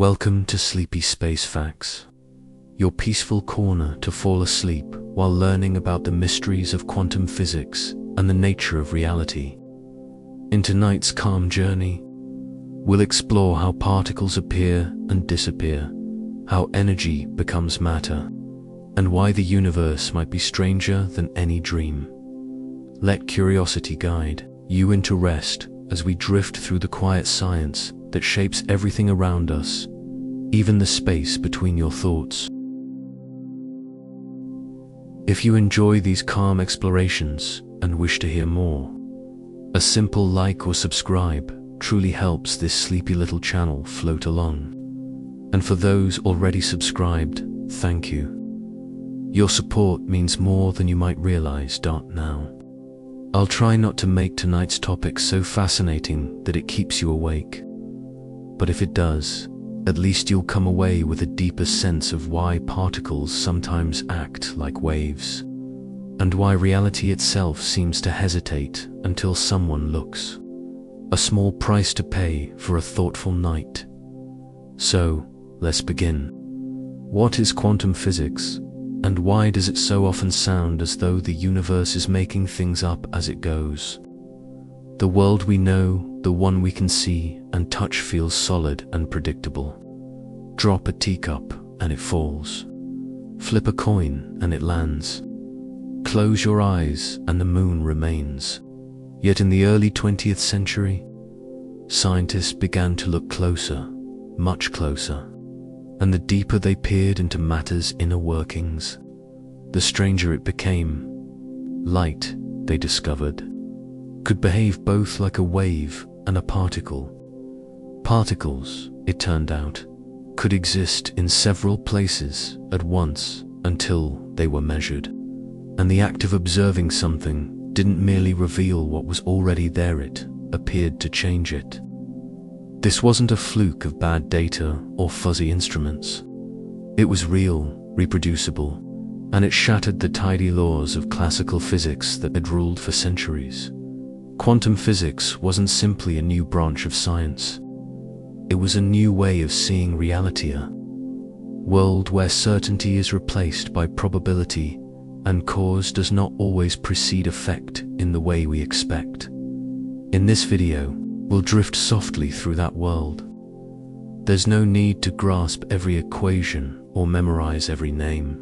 Welcome to Sleepy Space Facts, your peaceful corner to fall asleep while learning about the mysteries of quantum physics and the nature of reality. In tonight's calm journey, we'll explore how particles appear and disappear, how energy becomes matter, and why the universe might be stranger than any dream. Let curiosity guide you into rest as we drift through the quiet science that shapes everything around us, even the space between your thoughts. If you enjoy these calm explorations and wish to hear more, a simple like or subscribe truly helps this sleepy little channel float along. And for those already subscribed, thank you. Your support means more than you might realize. Now, I'll try not to make tonight's topic so fascinating that it keeps you awake. But if it does, at least you'll come away with a deeper sense of why particles sometimes act like waves, and why reality itself seems to hesitate until someone looks. A small price to pay for a thoughtful night. So, let's begin. What is quantum physics, and why does it so often sound as though the universe is making things up as it goes? The world we know, the one we can see and touch, feels solid and predictable. Drop a teacup and it falls. Flip a coin and it lands. Close your eyes and the moon remains. Yet in the early 20th century, scientists began to look closer, much closer. And the deeper they peered into matter's inner workings, the stranger it became. Light, they discovered, could behave both like a wave and a particle. Particles, it turned out, could exist in several places at once until they were measured. And the act of observing something didn't merely reveal what was already there, it appeared to change it. This wasn't a fluke of bad data or fuzzy instruments. It was real, reproducible, and it shattered the tidy laws of classical physics that had ruled for centuries. Quantum physics wasn't simply a new branch of science. It was a new way of seeing reality, a world where certainty is replaced by probability and cause does not always precede effect in the way we expect. In this video, we'll drift softly through that world. There's no need to grasp every equation or memorize every name.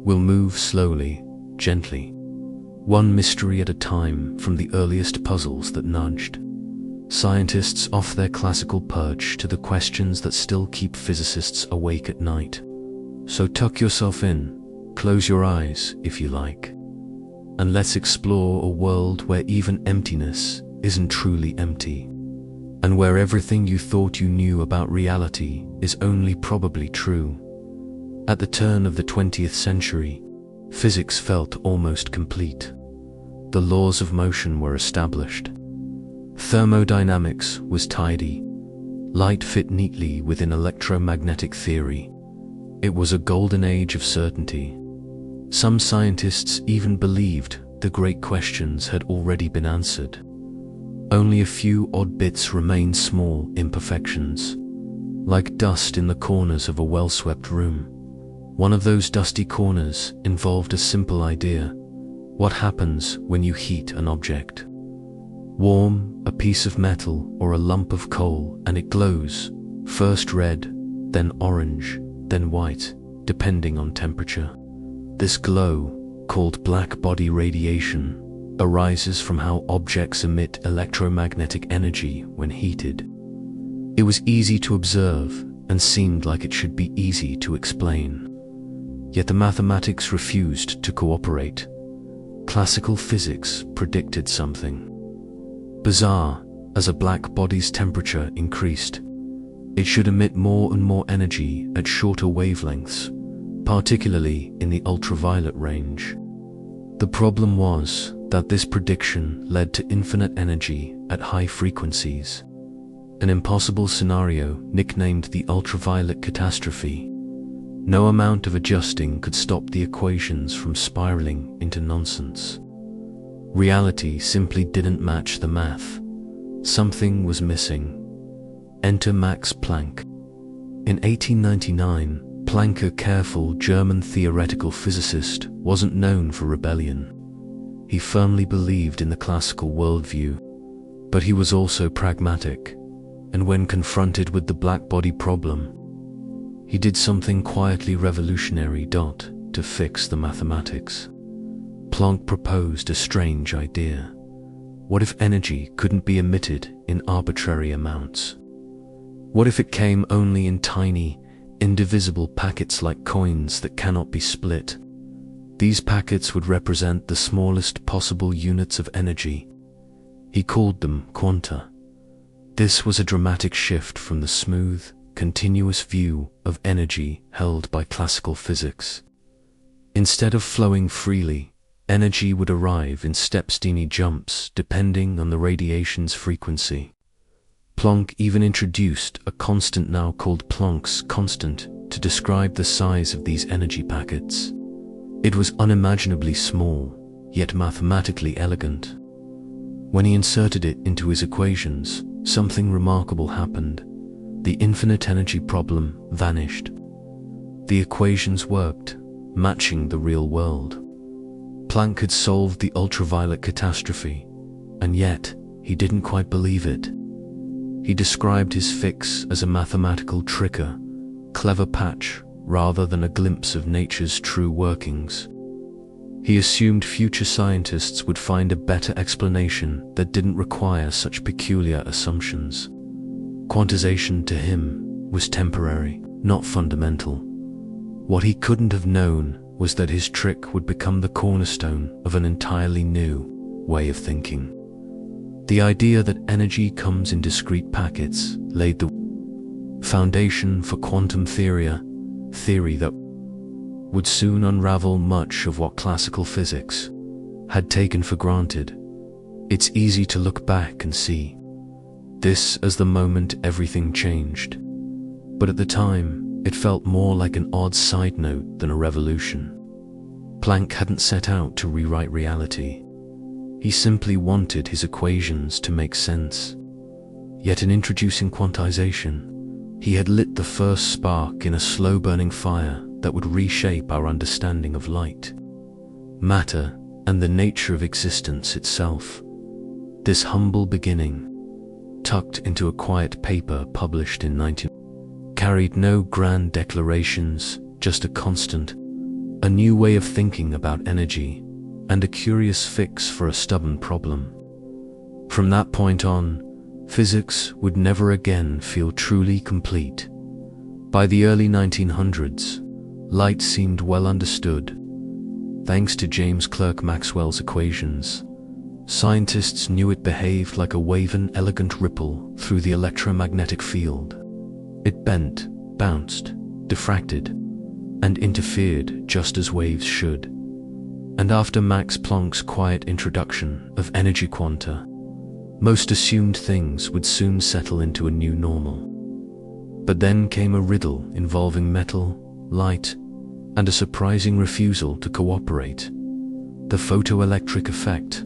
We'll move slowly, gently, one mystery at a time from the earliest puzzles that nudged scientists off their classical perch to the questions that still keep physicists awake at night. So tuck yourself in, close your eyes if you like, and let's explore a world where even emptiness isn't truly empty, and where everything you thought you knew about reality is only probably true. At the turn of the 20th century, physics felt almost complete. The laws of motion were established. Thermodynamics was tidy. Light fit neatly within electromagnetic theory. It was a golden age of certainty. Some scientists even believed the great questions had already been answered. Only a few odd bits remained, small imperfections, like dust in the corners of a well-swept room. One of those dusty corners involved a simple idea. What happens when you heat an object? Warm a piece of metal or a lump of coal and it glows, first red, then orange, then white, depending on temperature. This glow, called black body radiation, arises from how objects emit electromagnetic energy when heated. It was easy to observe and seemed like it should be easy to explain. Yet the mathematics refused to cooperate. Classical physics predicted something bizarre. As a black body's temperature increased, it should emit more and more energy at shorter wavelengths, particularly in the ultraviolet range. The problem was that this prediction led to infinite energy at high frequencies, an impossible scenario nicknamed the ultraviolet catastrophe. No amount of adjusting could stop the equations from spiraling into nonsense. Reality simply didn't match the math. Something was missing. Enter Max Planck. In 1899, Planck, a careful German theoretical physicist, wasn't known for rebellion. He firmly believed in the classical worldview, but he was also pragmatic, and when confronted with the black-body problem, he did something quietly revolutionary to fix the mathematics. Planck proposed a strange idea. What if energy couldn't be emitted in arbitrary amounts? What if it came only in tiny, indivisible packets like coins that cannot be split? These packets would represent the smallest possible units of energy. He called them quanta. This was a dramatic shift from the smooth, continuous view of energy held by classical physics. Instead of flowing freely, energy would arrive in step-steiny jumps depending on the radiation's frequency. Planck even introduced a constant now called Planck's constant to describe the size of these energy packets. It was unimaginably small, yet mathematically elegant. When he inserted it into his equations, something remarkable happened. The infinite energy problem vanished. The equations worked, matching the real world. Planck had solved the ultraviolet catastrophe, and yet he didn't quite believe it. He described his fix as a mathematical trick, a clever patch rather than a glimpse of nature's true workings. He assumed future scientists would find a better explanation that didn't require such peculiar assumptions. Quantization to him was temporary, not fundamental. What he couldn't have known was that his trick would become the cornerstone of an entirely new way of thinking. The idea that energy comes in discrete packets laid the foundation for quantum theory, a theory that would soon unravel much of what classical physics had taken for granted. It's easy to look back and see this as the moment everything changed, but at the time, it felt more like an odd side note than a revolution. Planck hadn't set out to rewrite reality. He simply wanted his equations to make sense. Yet in introducing quantization, he had lit the first spark in a slow-burning fire that would reshape our understanding of light, matter, and the nature of existence itself. This humble beginning, tucked into a quiet paper published in 19, carried no grand declarations, just a constant, a new way of thinking about energy, and a curious fix for a stubborn problem. From that point on, physics would never again feel truly complete. By the early 1900s, light seemed well understood. Thanks to James Clerk Maxwell's equations, scientists knew it behaved like a woven, elegant ripple through the electromagnetic field. It bent, bounced, diffracted, and interfered just as waves should. And after Max Planck's quiet introduction of energy quanta, most assumed things would soon settle into a new normal. But then came a riddle involving metal, light, and a surprising refusal to cooperate: the photoelectric effect.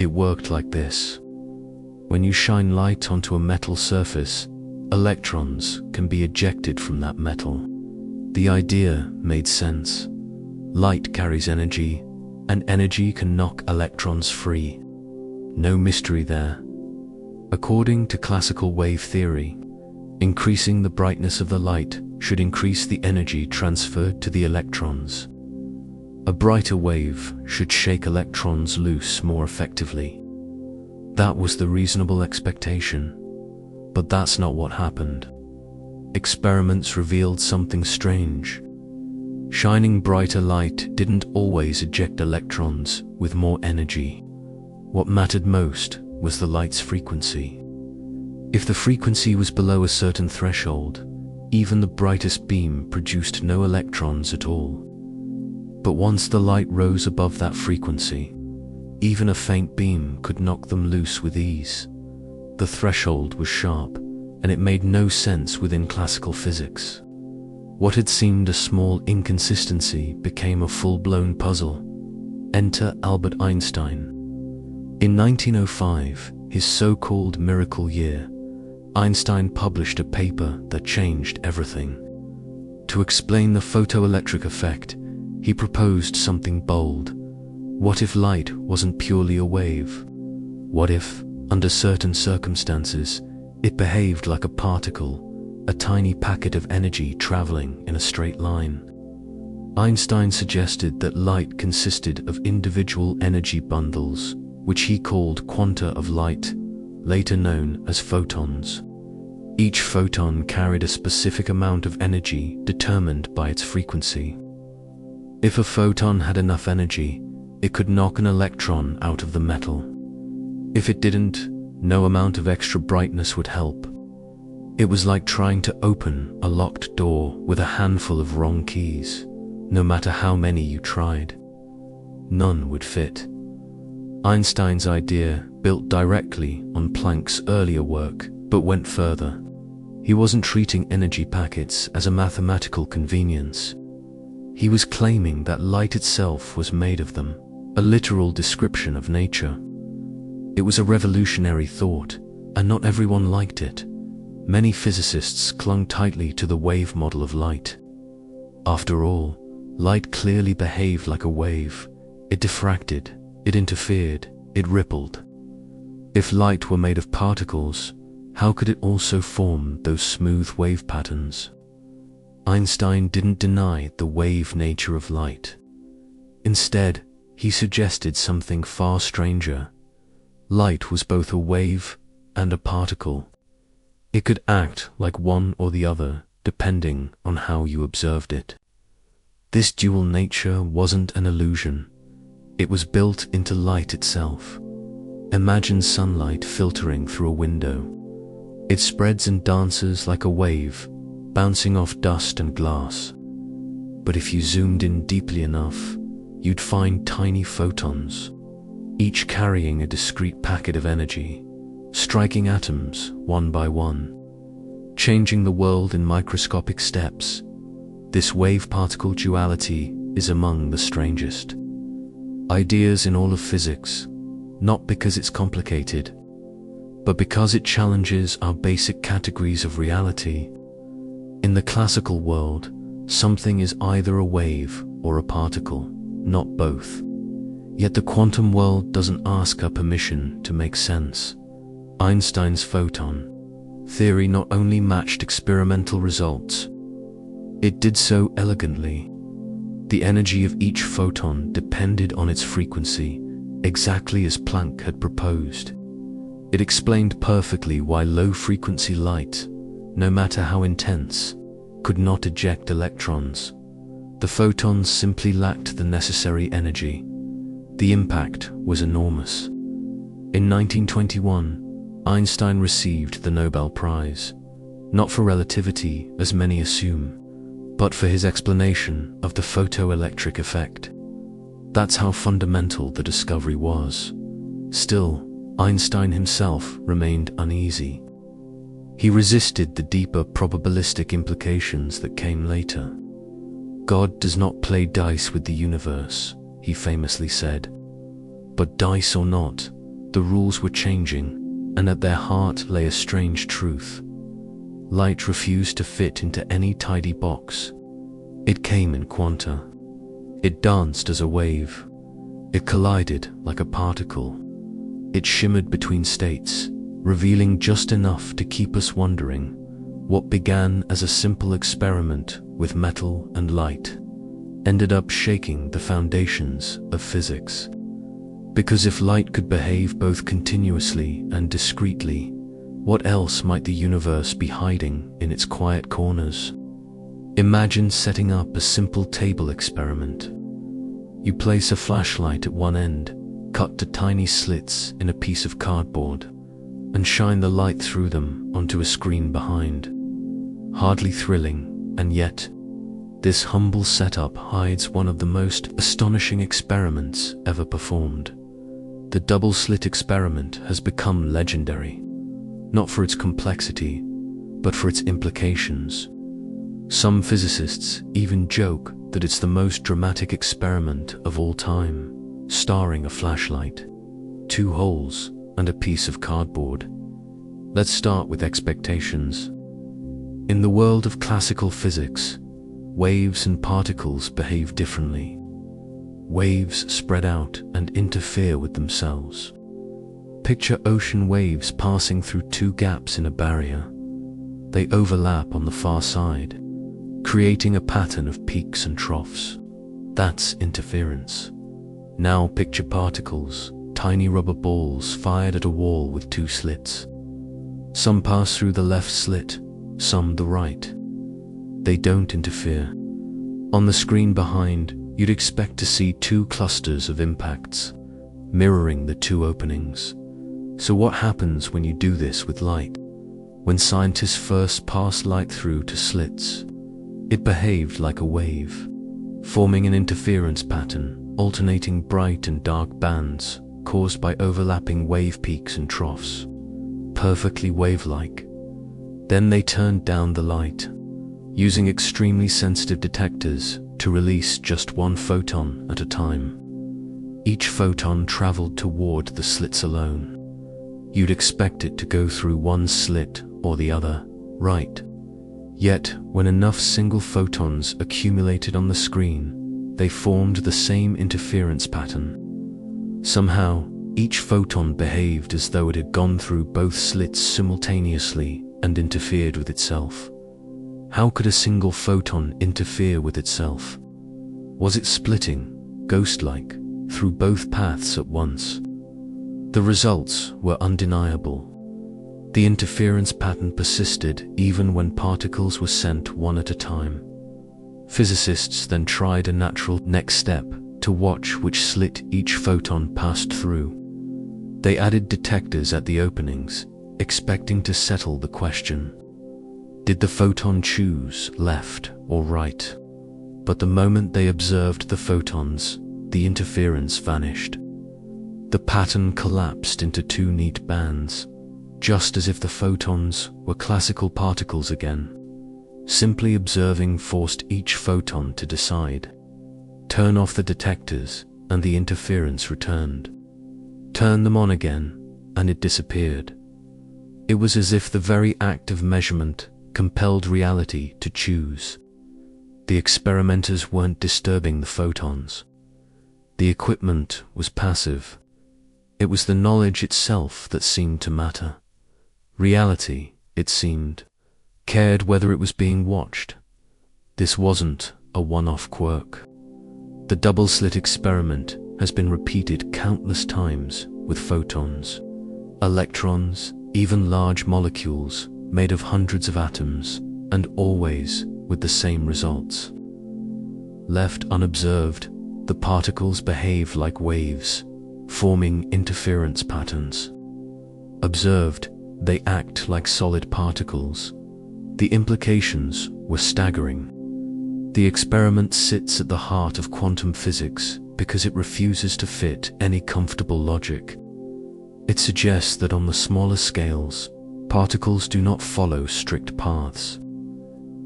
It worked like this. When you shine light onto a metal surface, electrons can be ejected from that metal. The idea made sense. Light carries energy, and energy can knock electrons free. No mystery there. According to classical wave theory, increasing the brightness of the light should increase the energy transferred to the electrons. A brighter wave should shake electrons loose more effectively. That was the reasonable expectation, but that's not what happened. Experiments revealed something strange. Shining brighter light didn't always eject electrons with more energy. What mattered most was the light's frequency. If the frequency was below a certain threshold, even the brightest beam produced no electrons at all. But once the light rose above that frequency, even a faint beam could knock them loose with ease. The threshold was sharp, and it made no sense within classical physics. What had seemed a small inconsistency became a full-blown puzzle. Enter Albert Einstein. In 1905, his so-called miracle year, Einstein published a paper that changed everything. To explain the photoelectric effect, he proposed something bold. What if light wasn't purely a wave? What if, under certain circumstances, it behaved like a particle, a tiny packet of energy traveling in a straight line? Einstein suggested that light consisted of individual energy bundles, which he called quanta of light, later known as photons. Each photon carried a specific amount of energy determined by its frequency. If a photon had enough energy, it could knock an electron out of the metal. If it didn't, no amount of extra brightness would help. It was like trying to open a locked door with a handful of wrong keys. No matter how many you tried, none would fit. Einstein's idea built directly on Planck's earlier work, but went further. He wasn't treating energy packets as a mathematical convenience. He was claiming that light itself was made of them, a literal description of nature. It was a revolutionary thought, and not everyone liked it. Many physicists clung tightly to the wave model of light. After all, light clearly behaved like a wave. It diffracted, it interfered, it rippled. If light were made of particles, how could it also form those smooth wave patterns? Einstein didn't deny the wave nature of light. Instead, he suggested something far stranger. Light was both a wave and a particle. It could act like one or the other, depending on how you observed it. This dual nature wasn't an illusion. It was built into light itself. Imagine sunlight filtering through a window. It spreads and dances like a wave, bouncing off dust and glass. But if you zoomed in deeply enough, you'd find tiny photons, each carrying a discrete packet of energy, striking atoms one by one, changing the world in microscopic steps. This wave-particle duality is among the strangest ideas in all of physics, not because it's complicated, but because it challenges our basic categories of reality. In the classical world, something is either a wave or a particle, not both. Yet the quantum world doesn't ask our permission to make sense. Einstein's photon theory not only matched experimental results, it did so elegantly. The energy of each photon depended on its frequency, exactly as Planck had proposed. It explained perfectly why low-frequency light, no matter how intense, could not eject electrons. The photons simply lacked the necessary energy. The impact was enormous. In 1921, Einstein received the Nobel Prize, not for relativity as many assume, but for his explanation of the photoelectric effect. That's how fundamental the discovery was. Still, Einstein himself remained uneasy. He resisted the deeper probabilistic implications that came later. God does not play dice with the universe, he famously said. But dice or not, the rules were changing, and at their heart lay a strange truth. Light refused to fit into any tidy box. It came in quanta. It danced as a wave. It collided like a particle. It shimmered between states, revealing just enough to keep us wondering. What began as a simple experiment with metal and light ended up shaking the foundations of physics. Because if light could behave both continuously and discretely, what else might the universe be hiding in its quiet corners? Imagine setting up a simple table experiment. You place a flashlight at one end, cut to tiny slits in a piece of cardboard, and shine the light through them onto a screen behind. Hardly thrilling, and yet, this humble setup hides one of the most astonishing experiments ever performed. The double-slit experiment has become legendary, not for its complexity, but for its implications. Some physicists even joke that it's the most dramatic experiment of all time, starring a flashlight, two holes, and a piece of cardboard. Let's start with expectations. In the world of classical physics, waves and particles behave differently. Waves spread out and interfere with themselves. Picture ocean waves passing through two gaps in a barrier. They overlap on the far side, creating a pattern of peaks and troughs. That's interference. Now picture particles, tiny rubber balls fired at a wall with two slits. Some pass through the left slit, some the right. They don't interfere. On the screen behind, you'd expect to see two clusters of impacts, mirroring the two openings. So what happens when you do this with light? When scientists first passed light through to slits, it behaved like a wave, forming an interference pattern, alternating bright and dark bands caused by overlapping wave peaks and troughs. Perfectly wave-like. Then they turned down the light, using extremely sensitive detectors to release just one photon at a time. Each photon traveled toward the slits alone. You'd expect it to go through one slit or the other, right? Yet, when enough single photons accumulated on the screen, they formed the same interference pattern. Somehow, each photon behaved as though it had gone through both slits simultaneously and interfered with itself. How could a single photon interfere with itself? Was it splitting, ghost-like, through both paths at once? The results were undeniable. The interference pattern persisted even when particles were sent one at a time. Physicists then tried a natural next step to watch which slit each photon passed through. They added detectors at the openings, expecting to settle the question. Did the photon choose left or right? But the moment they observed the photons, the interference vanished. The pattern collapsed into two neat bands, just as if the photons were classical particles again. Simply observing forced each photon to decide. Turn off the detectors, and the interference returned. Turn them on again, and it disappeared. It was as if the very act of measurement compelled reality to choose. The experimenters weren't disturbing the photons. The equipment was passive. It was the knowledge itself that seemed to matter. Reality, it seemed, cared whether it was being watched. This wasn't a one-off quirk. The double-slit experiment has been repeated countless times with photons, electrons, even large molecules made of hundreds of atoms, and always with the same results. Left unobserved, the particles behave like waves, forming interference patterns. Observed, they act like solid particles. The implications were staggering. The experiment sits at the heart of quantum physics because it refuses to fit any comfortable logic. It suggests that on the smaller scales, particles do not follow strict paths.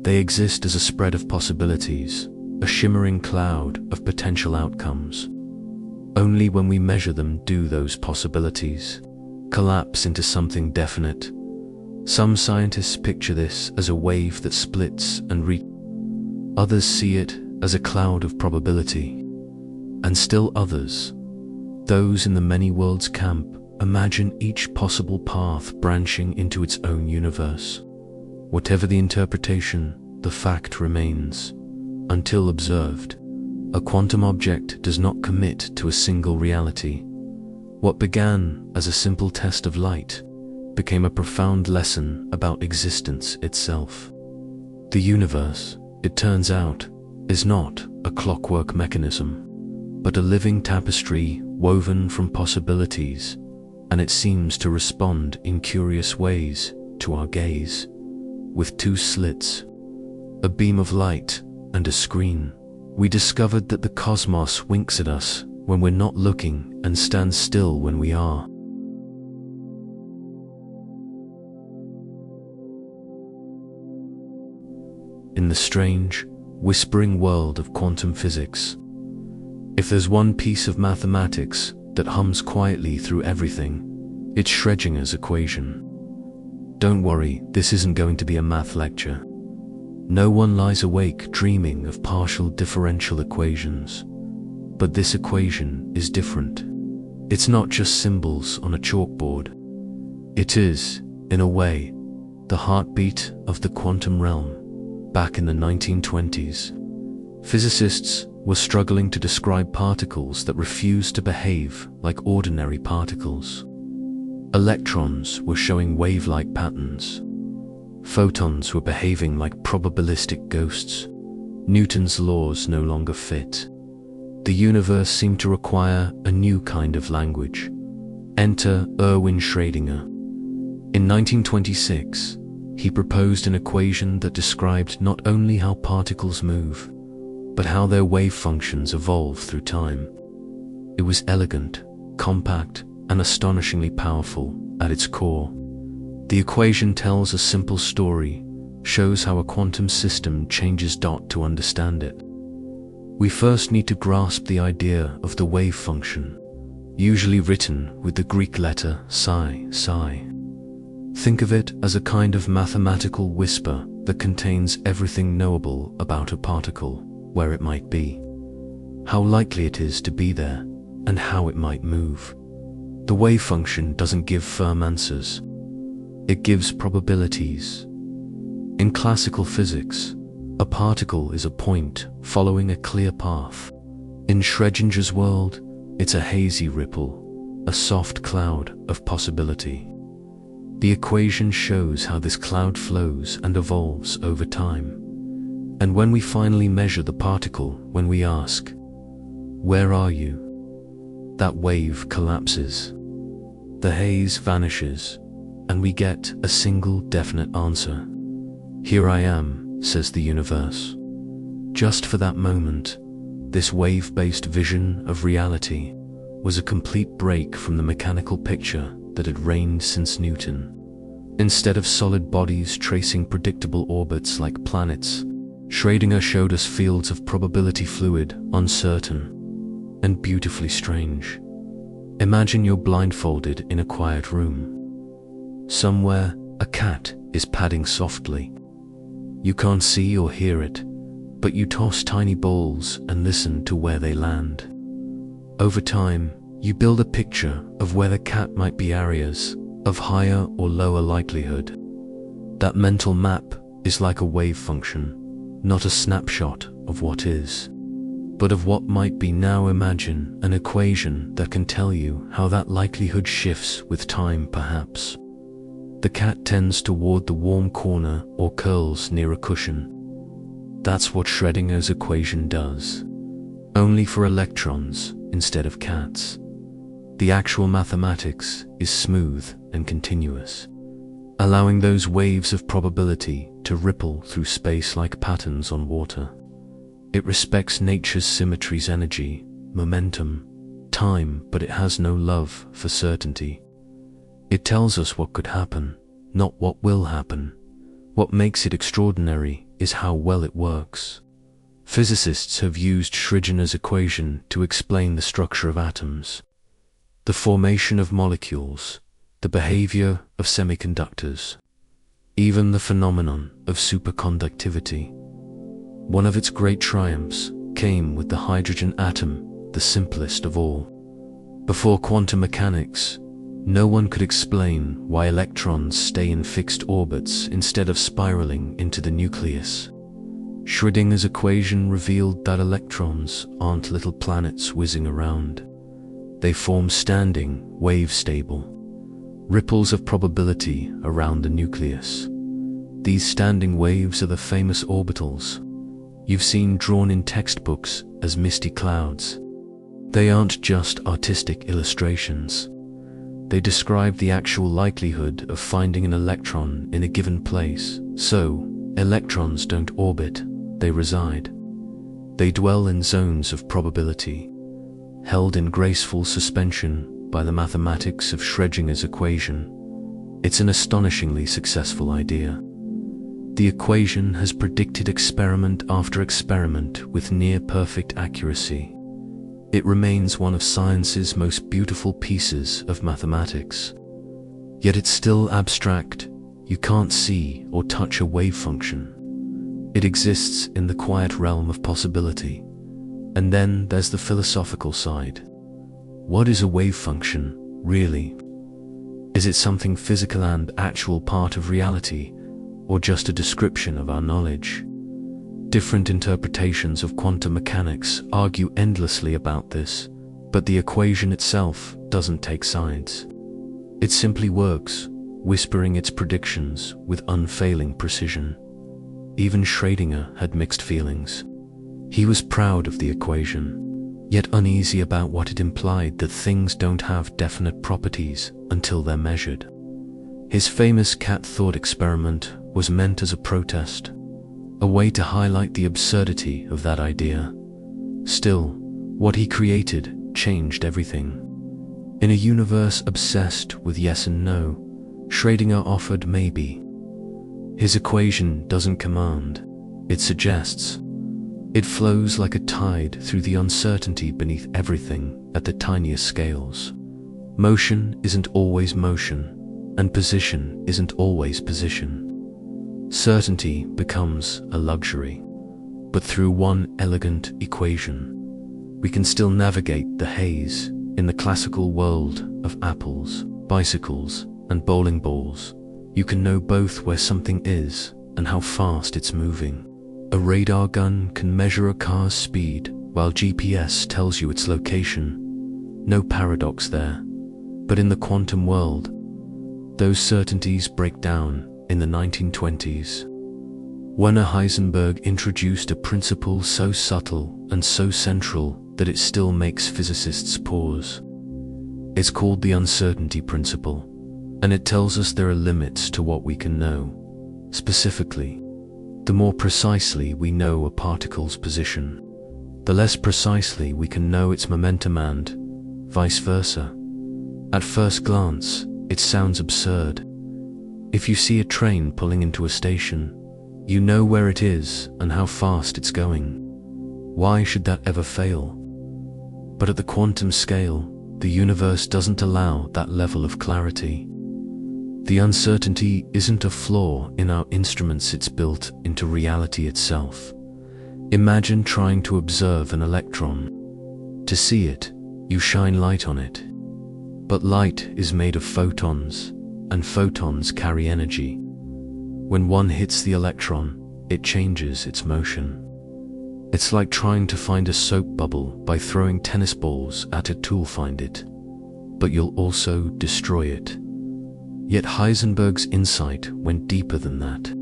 They exist as a spread of possibilities, a shimmering cloud of potential outcomes. Only when we measure them do those possibilities collapse into something definite. Some scientists picture this as a wave that splits and others see it as a cloud of probability. And still others, those in the many worlds camp, imagine each possible path branching into its own universe. Whatever the interpretation, the fact remains. Until observed, a quantum object does not commit to a single reality. What began as a simple test of light became a profound lesson about existence itself. The universe, it turns out, is not a clockwork mechanism, but a living tapestry woven from possibilities, and it seems to respond in curious ways to our gaze. With two slits, a beam of light, and a screen, we discovered that the cosmos winks at us when we're not looking and stands still when we are. In the strange, whispering world of quantum physics, if there's one piece of mathematics that hums quietly through everything, It's Schrödinger's equation. Don't worry, this isn't going to be a math lecture. No one lies awake dreaming of partial differential equations. But this equation is different. It's not just symbols on a chalkboard. It is, in a way, the heartbeat of the quantum realm. Back in the 1920s, physicists were struggling to describe particles that refused to behave like ordinary particles. Electrons were showing wave-like patterns. Photons were behaving like probabilistic ghosts. Newton's laws no longer fit. The universe seemed to require a new kind of language. Enter Erwin Schrödinger. In 1926, he proposed an equation that described not only how particles move, but how their wave functions evolve through time. It was elegant, compact, and astonishingly powerful at its core. The equation tells a simple story, shows how a quantum system changes to understand it. We first need to grasp the idea of the wave function, usually written with the Greek letter psi. Think of it as a kind of mathematical whisper that contains everything knowable about a particle, where it might be, how likely it is to be there, and how it might move. The wave function doesn't give firm answers. It gives probabilities. In classical physics, a particle is a point following a clear path. In Schrödinger's world, it's a hazy ripple, a soft cloud of possibility. The equation shows how this cloud flows and evolves over time. And when we finally measure the particle, when we ask, "Where are you?" that wave collapses. The haze vanishes, and we get a single definite answer. "Here I am," says the universe. Just for that moment, this wave-based vision of reality was a complete break from the mechanical picture that had reigned since Newton. Instead of solid bodies tracing predictable orbits like planets, Schrödinger showed us fields of probability fluid, uncertain, and beautifully strange. Imagine you're blindfolded in a quiet room. Somewhere, a cat is padding softly. You can't see or hear it, but you toss tiny balls and listen to where they land. Over time, you build a picture of where the cat might be, areas of higher or lower likelihood. That mental map is like a wave function, not a snapshot of what is, but of what might be. Now imagine an equation that can tell you how that likelihood shifts with time. Perhaps the cat tends toward the warm corner or curls near a cushion. That's what Schrödinger's equation does, only for electrons instead of cats. The actual mathematics is smooth and continuous, allowing those waves of probability to ripple through space like patterns on water. It respects nature's symmetries, energy, momentum, time, but it has no love for certainty. It tells us what could happen, not what will happen. What makes it extraordinary is how well it works. Physicists have used Schrödinger's equation to explain the structure of atoms, the formation of molecules, the behavior of semiconductors, even the phenomenon of superconductivity. One of its great triumphs came with the hydrogen atom, the simplest of all. Before quantum mechanics, no one could explain why electrons stay in fixed orbits instead of spiraling into the nucleus. Schrödinger's equation revealed that electrons aren't little planets whizzing around. They form standing, wave-stable ripples of probability around the nucleus. These standing waves are the famous orbitals you've seen drawn in textbooks as misty clouds. They aren't just artistic illustrations. They describe the actual likelihood of finding an electron in a given place. So, electrons don't orbit, they reside. They dwell in zones of probability, held in graceful suspension by the mathematics of Schrödinger's equation. It's an astonishingly successful idea. The equation has predicted experiment after experiment with near-perfect accuracy. It remains one of science's most beautiful pieces of mathematics. Yet it's still abstract. You can't see or touch a wave function. It exists in the quiet realm of possibility. And then there's the philosophical side. What is a wave function, really? Is it something physical and actual part of reality, or just a description of our knowledge? Different interpretations of quantum mechanics argue endlessly about this, but the equation itself doesn't take sides. It simply works, whispering its predictions with unfailing precision. Even Schrödinger had mixed feelings. He was proud of the equation, yet uneasy about what it implied that things don't have definite properties until they're measured. His famous cat thought experiment was meant as a protest, a way to highlight the absurdity of that idea. Still, what he created changed everything. In a universe obsessed with yes and no, Schrödinger offered maybe. His equation doesn't command, it suggests. It flows like a tide through the uncertainty beneath everything at the tiniest scales. Motion isn't always motion, and position isn't always position. Certainty becomes a luxury, but through one elegant equation, we can still navigate the haze in the classical world of apples, bicycles, and bowling balls. You can know both where something is and how fast it's moving. A radar gun can measure a car's speed while GPS tells you its location. No paradox there. But in the quantum world, those certainties break down in the 1920s. Werner Heisenberg introduced a principle so subtle and so central that it still makes physicists pause. It's called the uncertainty principle, and it tells us there are limits to what we can know. Specifically, the more precisely we know a particle's position, the less precisely we can know its momentum and vice versa. At first glance, it sounds absurd. If you see a train pulling into a station, you know where it is and how fast it's going. Why should that ever fail? But at the quantum scale, the universe doesn't allow that level of clarity. The uncertainty isn't a flaw in our instruments, it's built into reality itself. Imagine trying to observe an electron. To see it, you shine light on it. But light is made of photons, and photons carry energy. When one hits the electron, it changes its motion. It's like trying to find a soap bubble by throwing tennis balls at it to find it, but you'll also destroy it. Yet Heisenberg's insight went deeper than that.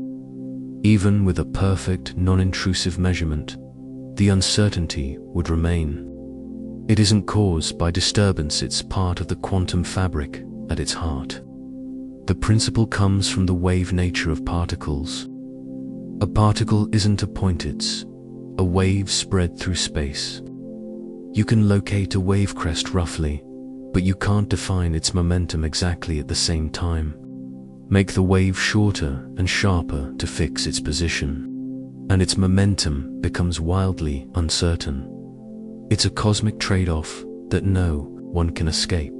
Even with a perfect, non-intrusive measurement, the uncertainty would remain. It isn't caused by disturbance, it's part of the quantum fabric at its heart. The principle comes from the wave nature of particles. A particle isn't a point, it's a wave spread through space. You can locate a wave crest roughly, but you can't define its momentum exactly at the same time. Make the wave shorter and sharper to fix its position, and its momentum becomes wildly uncertain. It's a cosmic trade-off that no one can escape.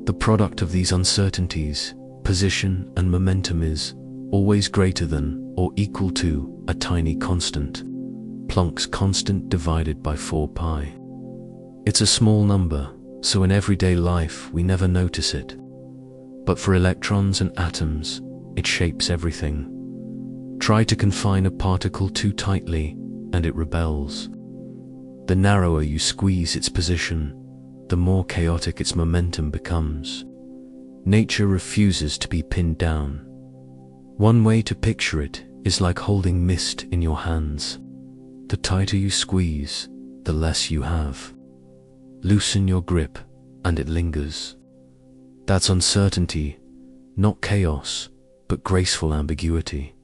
The product of these uncertainties, position and momentum, is always greater than or equal to a tiny constant, Planck's constant divided by 4 pi. It's a small number, so in everyday life we never notice it. But for electrons and atoms, it shapes everything. Try to confine a particle too tightly, and it rebels. The narrower you squeeze its position, the more chaotic its momentum becomes. Nature refuses to be pinned down. One way to picture it is like holding mist in your hands. The tighter you squeeze, the less you have. Loosen your grip, and it lingers. That's uncertainty, not chaos, but graceful ambiguity.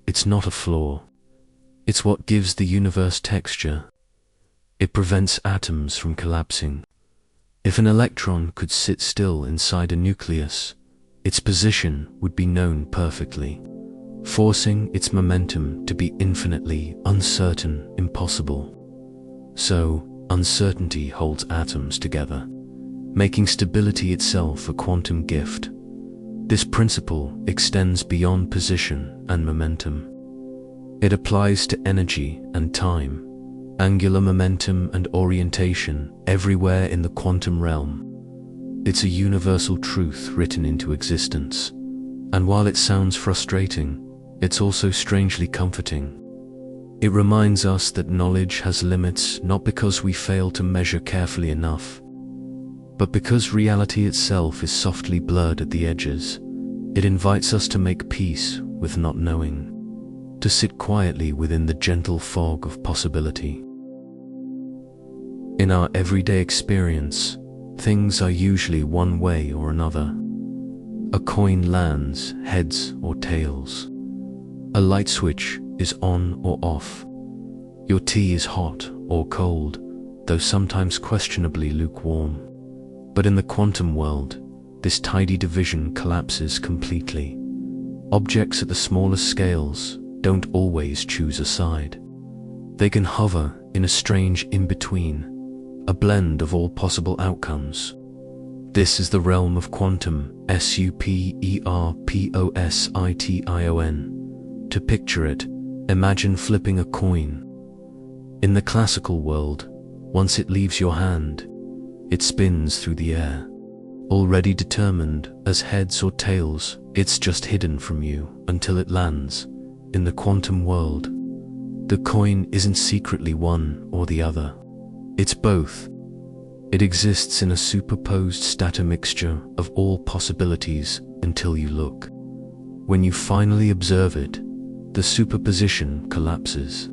It's not a flaw. It's what gives the universe texture. It prevents atoms from collapsing. If an electron could sit still inside a nucleus, its position would be known perfectly. Forcing its momentum to be infinitely uncertain, impossible. So, uncertainty holds atoms together, making stability itself a quantum gift. This principle extends beyond position and momentum. It applies to energy and time, angular momentum and orientation everywhere in the quantum realm. It's a universal truth written into existence. And while it sounds frustrating, it's also strangely comforting. It reminds us that knowledge has limits not because we fail to measure carefully enough, but because reality itself is softly blurred at the edges. It invites us to make peace with not knowing, to sit quietly within the gentle fog of possibility. In our everyday experience, things are usually one way or another. A coin lands heads or tails. A light switch is on or off. Your tea is hot or cold, though sometimes questionably lukewarm. But in the quantum world, this tidy division collapses completely. Objects at the smallest scales don't always choose a side. They can hover in a strange in-between, a blend of all possible outcomes. This is the realm of quantum, superposition. To picture it, imagine flipping a coin. In the classical world, once it leaves your hand, it spins through the air. Already determined as heads or tails, it's just hidden from you until it lands. In the quantum world, the coin isn't secretly one or the other. It's both. It exists in a superposed static mixture of all possibilities until you look. When you finally observe it, the superposition collapses.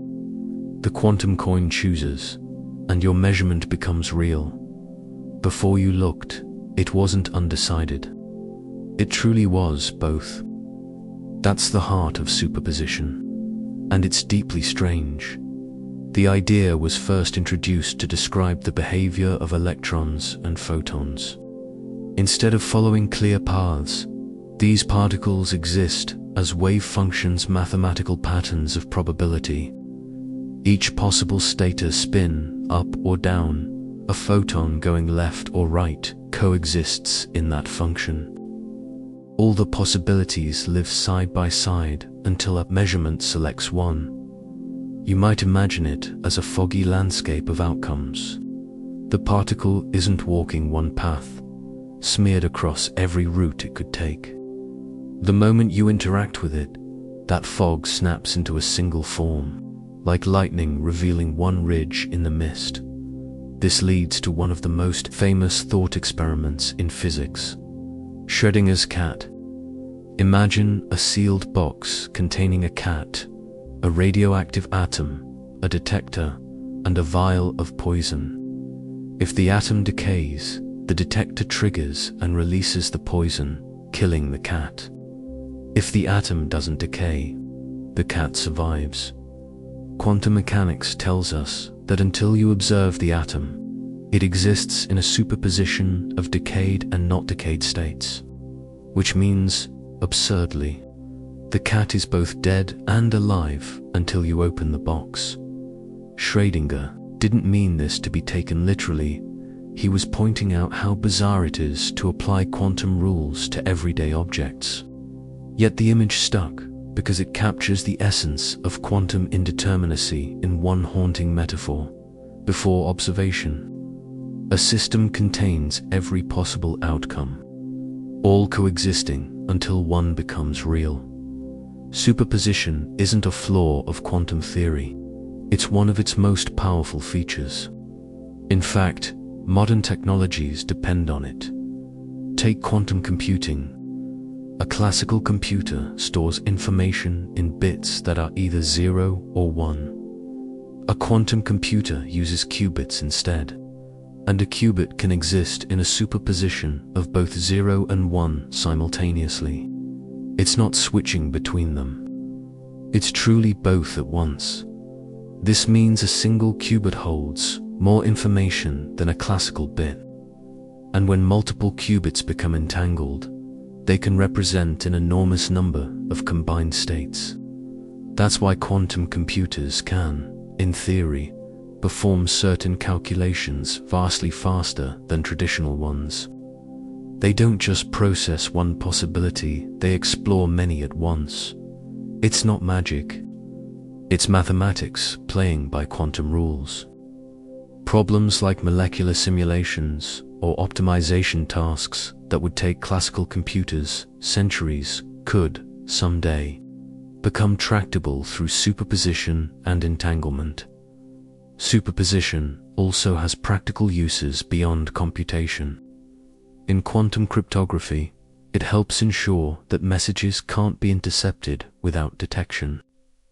The quantum coin chooses, and your measurement becomes real. Before you looked, it wasn't undecided. It truly was both. That's the heart of superposition, and it's deeply strange. The idea was first introduced to describe the behavior of electrons and photons. Instead of following clear paths, these particles exist as wave functions, mathematical patterns of probability. Each possible state of spin, up or down, a photon going left or right, coexists in that function. All the possibilities live side by side until a measurement selects one. You might imagine it as a foggy landscape of outcomes. The particle isn't walking one path, smeared across every route it could take. The moment you interact with it, that fog snaps into a single form, like lightning revealing one ridge in the mist. This leads to one of the most famous thought experiments in physics, Schrödinger's cat. Imagine a sealed box containing a cat, a radioactive atom, a detector, and a vial of poison. If the atom decays, the detector triggers and releases the poison, killing the cat. If the atom doesn't decay, the cat survives. Quantum mechanics tells us that until you observe the atom, it exists in a superposition of decayed and not decayed states, which means, absurdly, the cat is both dead and alive until you open the box. Schrödinger didn't mean this to be taken literally. He was pointing out how bizarre it is to apply quantum rules to everyday objects. Yet the image stuck because it captures the essence of quantum indeterminacy in one haunting metaphor. Before observation, a system contains every possible outcome, all coexisting until one becomes real. Superposition isn't a flaw of quantum theory, it's one of its most powerful features. In fact, modern technologies depend on it. Take quantum computing. A classical computer stores information in bits that are either 0 or 1. A quantum computer uses qubits instead, and a qubit can exist in a superposition of both 0 and 1 simultaneously. It's not switching between them. It's truly both at once. This means a single qubit holds more information than a classical bit. And when multiple qubits become entangled, they can represent an enormous number of combined states. That's why quantum computers can, in theory, perform certain calculations vastly faster than traditional ones. They don't just process one possibility, they explore many at once. It's not magic. It's mathematics playing by quantum rules. Problems like molecular simulations or optimization tasks that would take classical computers centuries could, someday, become tractable through superposition and entanglement. Superposition also has practical uses beyond computation. In quantum cryptography, it helps ensure that messages can't be intercepted without detection.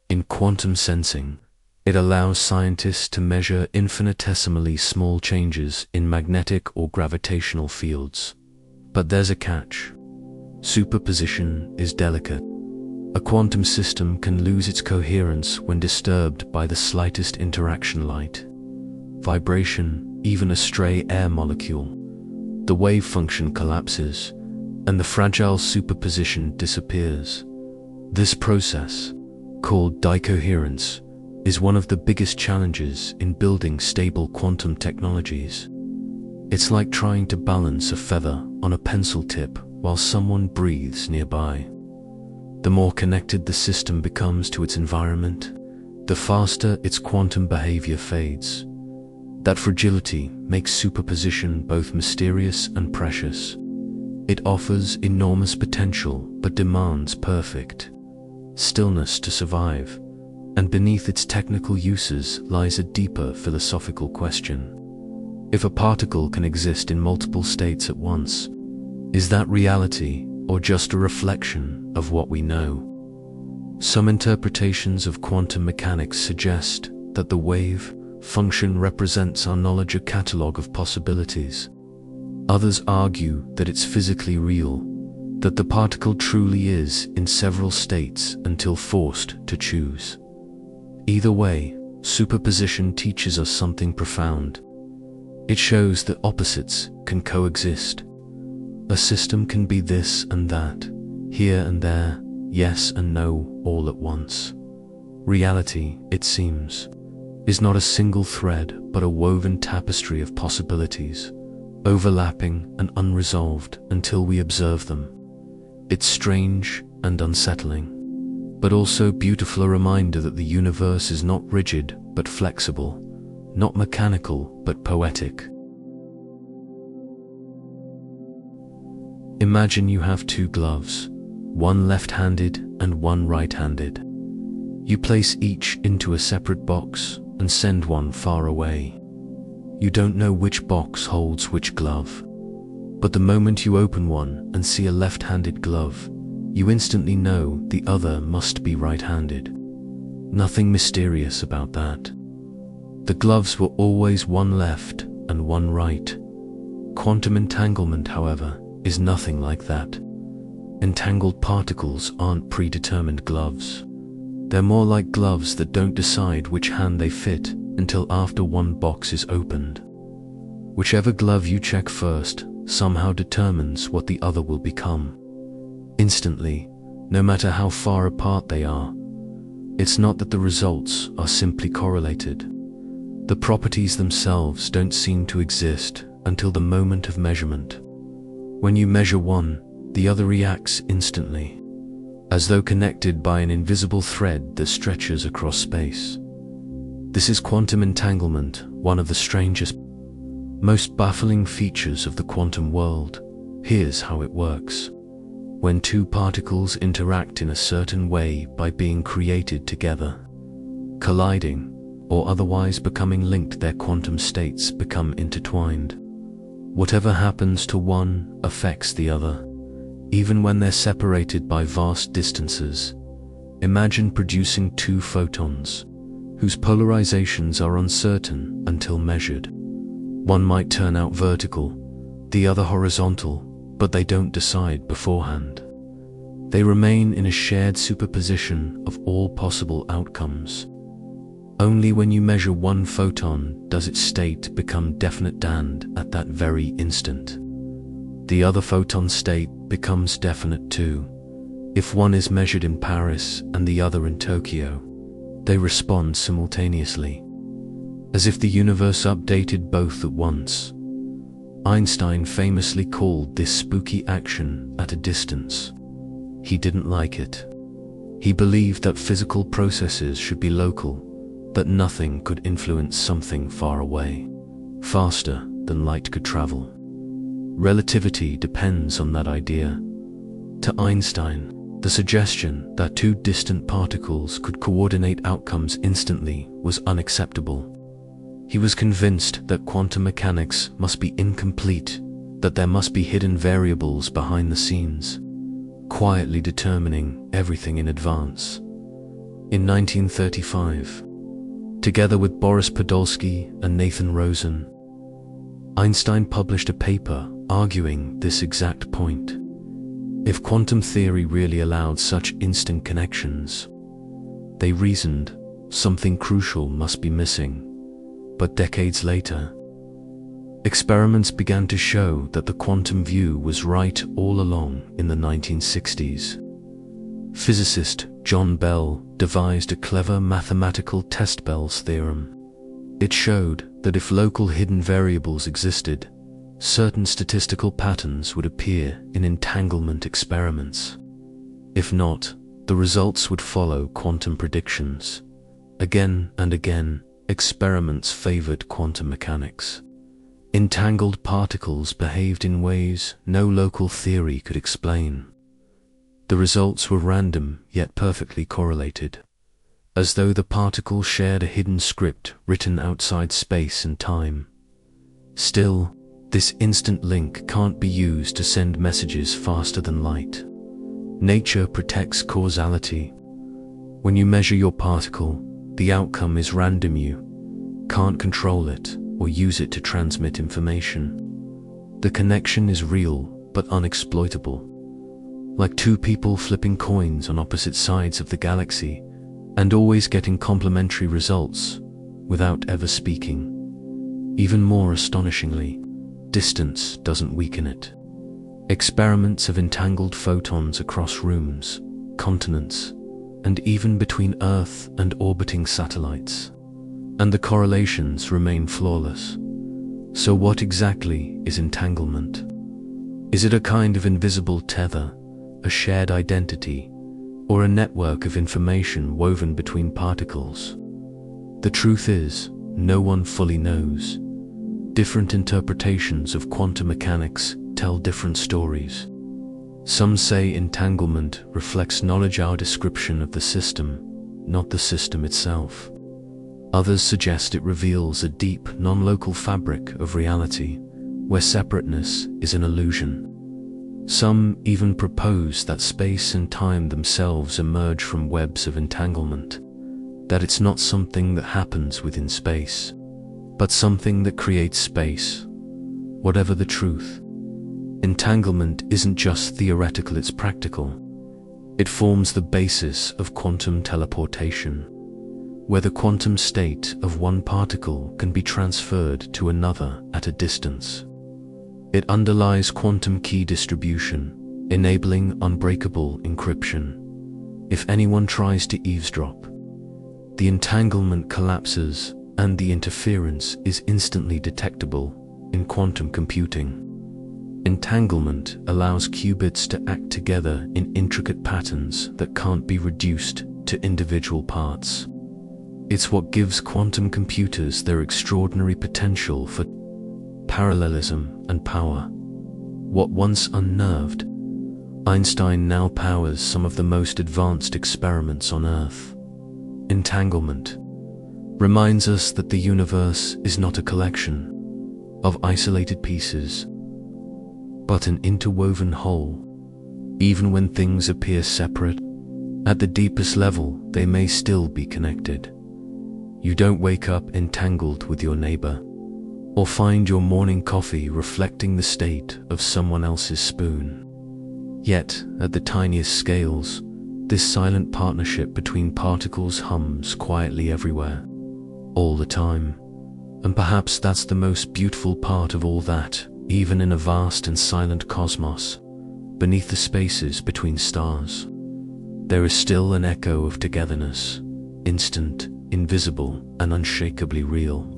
In quantum sensing, it allows scientists to measure infinitesimally small changes in magnetic or gravitational fields. But there's a catch. Superposition is delicate. A quantum system can lose its coherence when disturbed by the slightest interaction light, vibration, even a stray air molecule. The wave function collapses, and the fragile superposition disappears. This process, called dicoherence, is one of the biggest challenges in building stable quantum technologies. It's like trying to balance a feather on a pencil tip while someone breathes nearby. The more connected the system becomes to its environment, the faster its quantum behavior fades. That fragility makes superposition both mysterious and precious. It offers enormous potential but demands perfect stillness to survive, and beneath its technical uses lies a deeper philosophical question. If a particle can exist in multiple states at once, is that reality or just a reflection of what we know? Some interpretations of quantum mechanics suggest that the wave function represents our knowledge, a catalogue of possibilities. Others argue that it's physically real, that the particle truly is in several states until forced to choose. Either way, superposition teaches us something profound. It shows that opposites can coexist. A system can be this and that, here and there, yes and no, all at once. Reality, it seems, is not a single thread but a woven tapestry of possibilities, overlapping and unresolved until we observe them. It's strange and unsettling, but also beautiful, a reminder that the universe is not rigid but flexible, not mechanical but poetic. Imagine you have two gloves, one left-handed and one right-handed. You place each into a separate box and send one far away. You don't know which box holds which glove, but the moment you open one and see a left-handed glove, you instantly know the other must be right-handed. Nothing mysterious about that. The gloves were always one left and one right. Quantum entanglement, however, is nothing like that. Entangled particles aren't predetermined gloves. They're more like gloves that don't decide which hand they fit until after one box is opened. Whichever glove you check first somehow determines what the other will become. Instantly, no matter how far apart they are. It's not that the results are simply correlated. The properties themselves don't seem to exist until the moment of measurement. When you measure one, the other reacts instantly, as though connected by an invisible thread that stretches across space. This is quantum entanglement, one of the strangest, most baffling features of the quantum world. Here's how it works. When two particles interact in a certain way by being created together, colliding, or otherwise becoming linked, their quantum states become intertwined. Whatever happens to one affects the other, even when they're separated by vast distances. Imagine producing two photons, whose polarizations are uncertain until measured. One might turn out vertical, the other horizontal, but they don't decide beforehand. They remain in a shared superposition of all possible outcomes. Only when you measure one photon does its state become definite, and at that very instant, the other photon state becomes definite too. If one is measured in Paris and the other in Tokyo, they respond simultaneously, as if the universe updated both at once. Einstein famously called this spooky action at a distance. He didn't like it. He believed that physical processes should be local, that nothing could influence something far away, faster than light could travel. Relativity depends on that idea. To Einstein, the suggestion that two distant particles could coordinate outcomes instantly was unacceptable. He was convinced that quantum mechanics must be incomplete, that there must be hidden variables behind the scenes, quietly determining everything in advance. In 1935, together with Boris Podolsky and Nathan Rosen, Einstein published a paper arguing this exact point. If quantum theory really allowed such instant connections, they reasoned, something crucial must be missing. But decades later, experiments began to show that the quantum view was right all along. In the 1960s, physicist John Bell devised a clever mathematical test Bell's theorem. It showed that if local hidden variables existed, certain statistical patterns would appear in entanglement experiments. If not, the results would follow quantum predictions. Again and again, experiments favored quantum mechanics. Entangled particles behaved in ways no local theory could explain. The results were random yet perfectly correlated, as though the particles shared a hidden script written outside space and time. Still, this instant link can't be used to send messages faster than light. Nature protects causality. When you measure your particle, the outcome is random. You can't control it or use it to transmit information. The connection is real but unexploitable. Like two people flipping coins on opposite sides of the galaxy and always getting complementary results without ever speaking. Even more astonishingly, distance doesn't weaken it. Experiments have entangled photons across rooms, continents, and even between Earth and orbiting satellites, and the correlations remain flawless. So what exactly is entanglement? Is it a kind of invisible tether, a shared identity, or a network of information woven between particles? The truth is, no one fully knows. Different interpretations of quantum mechanics tell different stories. Some say entanglement reflects knowledge, our description of the system, not the system itself. Others suggest it reveals a deep, non-local fabric of reality, where separateness is an illusion. Some even propose that space and time themselves emerge from webs of entanglement, that it's not something that happens within space, but something that creates space. Whatever the truth, entanglement isn't just theoretical, it's practical. It forms the basis of quantum teleportation, where the quantum state of one particle can be transferred to another at a distance. It underlies quantum key distribution, enabling unbreakable encryption. If anyone tries to eavesdrop, the entanglement collapses and the interference is instantly detectable. In quantum computing, entanglement allows qubits to act together in intricate patterns that can't be reduced to individual parts. It's what gives quantum computers their extraordinary potential for parallelism and power. What once unnerved Einstein now powers some of the most advanced experiments on Earth. Entanglement reminds us that the universe is not a collection of isolated pieces, but an interwoven whole. Even when things appear separate, at the deepest level they may still be connected. You don't wake up entangled with your neighbor, or find your morning coffee reflecting the state of someone else's spoon. Yet, at the tiniest scales, this silent partnership between particles hums quietly everywhere, all the time. And perhaps that's the most beautiful part of all, that, even in a vast and silent cosmos, beneath the spaces between stars, there is still an echo of togetherness, instant, invisible, and unshakably real.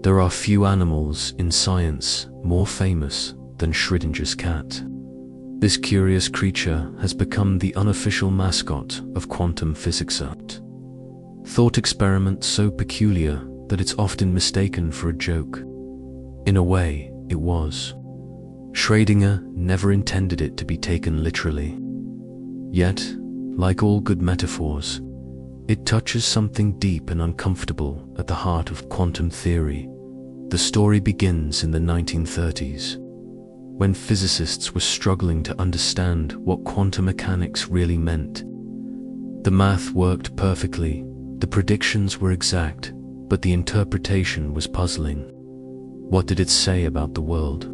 There are few animals in science more famous than Schrödinger's cat. This curious creature has become the unofficial mascot of quantum physics. Thought experiment so peculiar that it's often mistaken for a joke. In a way, it was. Schrödinger never intended it to be taken literally. Yet, like all good metaphors, it touches something deep and uncomfortable at the heart of quantum theory. The story begins in the 1930s, when physicists were struggling to understand what quantum mechanics really meant. The math worked perfectly, the predictions were exact, but the interpretation was puzzling. What did it say about the world?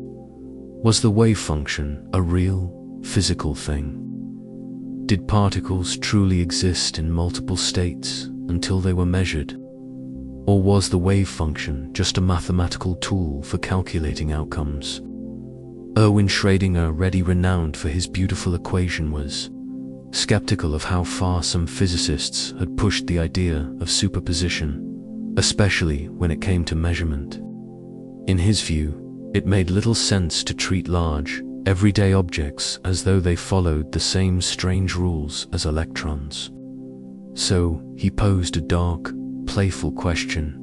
Was the wave function a real, physical thing? Did particles truly exist in multiple states until they were measured? Or was the wave function just a mathematical tool for calculating outcomes? Erwin Schrödinger, already renowned for his beautiful equation, was skeptical of how far some physicists had pushed the idea of superposition, especially when it came to measurement. In his view, it made little sense to treat large, everyday objects as though they followed the same strange rules as electrons. So he posed a dark, playful question.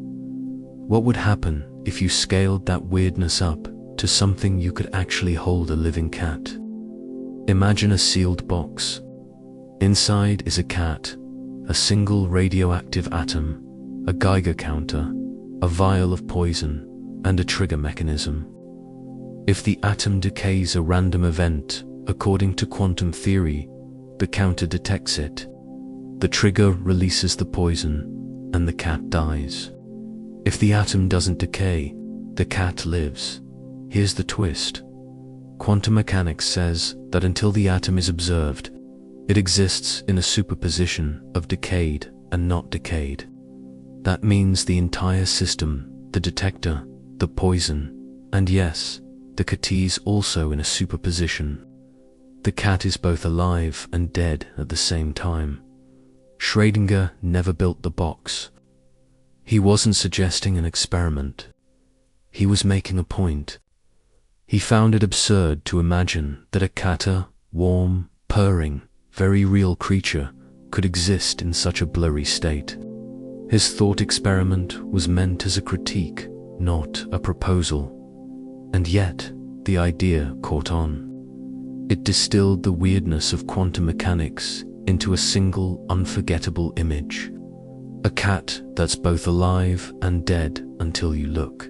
What would happen if you scaled that weirdness up to something you could actually hold a living cat? Imagine a sealed box. Inside is a cat, a single radioactive atom, a Geiger counter, a vial of poison, and a trigger mechanism. If the atom decays a random event, according to quantum theory, the counter detects it. The trigger releases the poison, and the cat dies. If the atom doesn't decay, the cat lives. Here's the twist. Quantum mechanics says that until the atom is observed, it exists in a superposition of decayed and not decayed. That means the entire system, the detector, the poison, and yes, the cat is also in a superposition. The cat is both alive and dead at the same time. Schrödinger never built the box. He wasn't suggesting an experiment. He was making a point. He found it absurd to imagine that a cat, a warm, purring, very real creature, could exist in such a blurry state. His thought experiment was meant as a critique, not a proposal. And yet, the idea caught on. It distilled the weirdness of quantum mechanics into a single, unforgettable image. A cat that's both alive and dead until you look.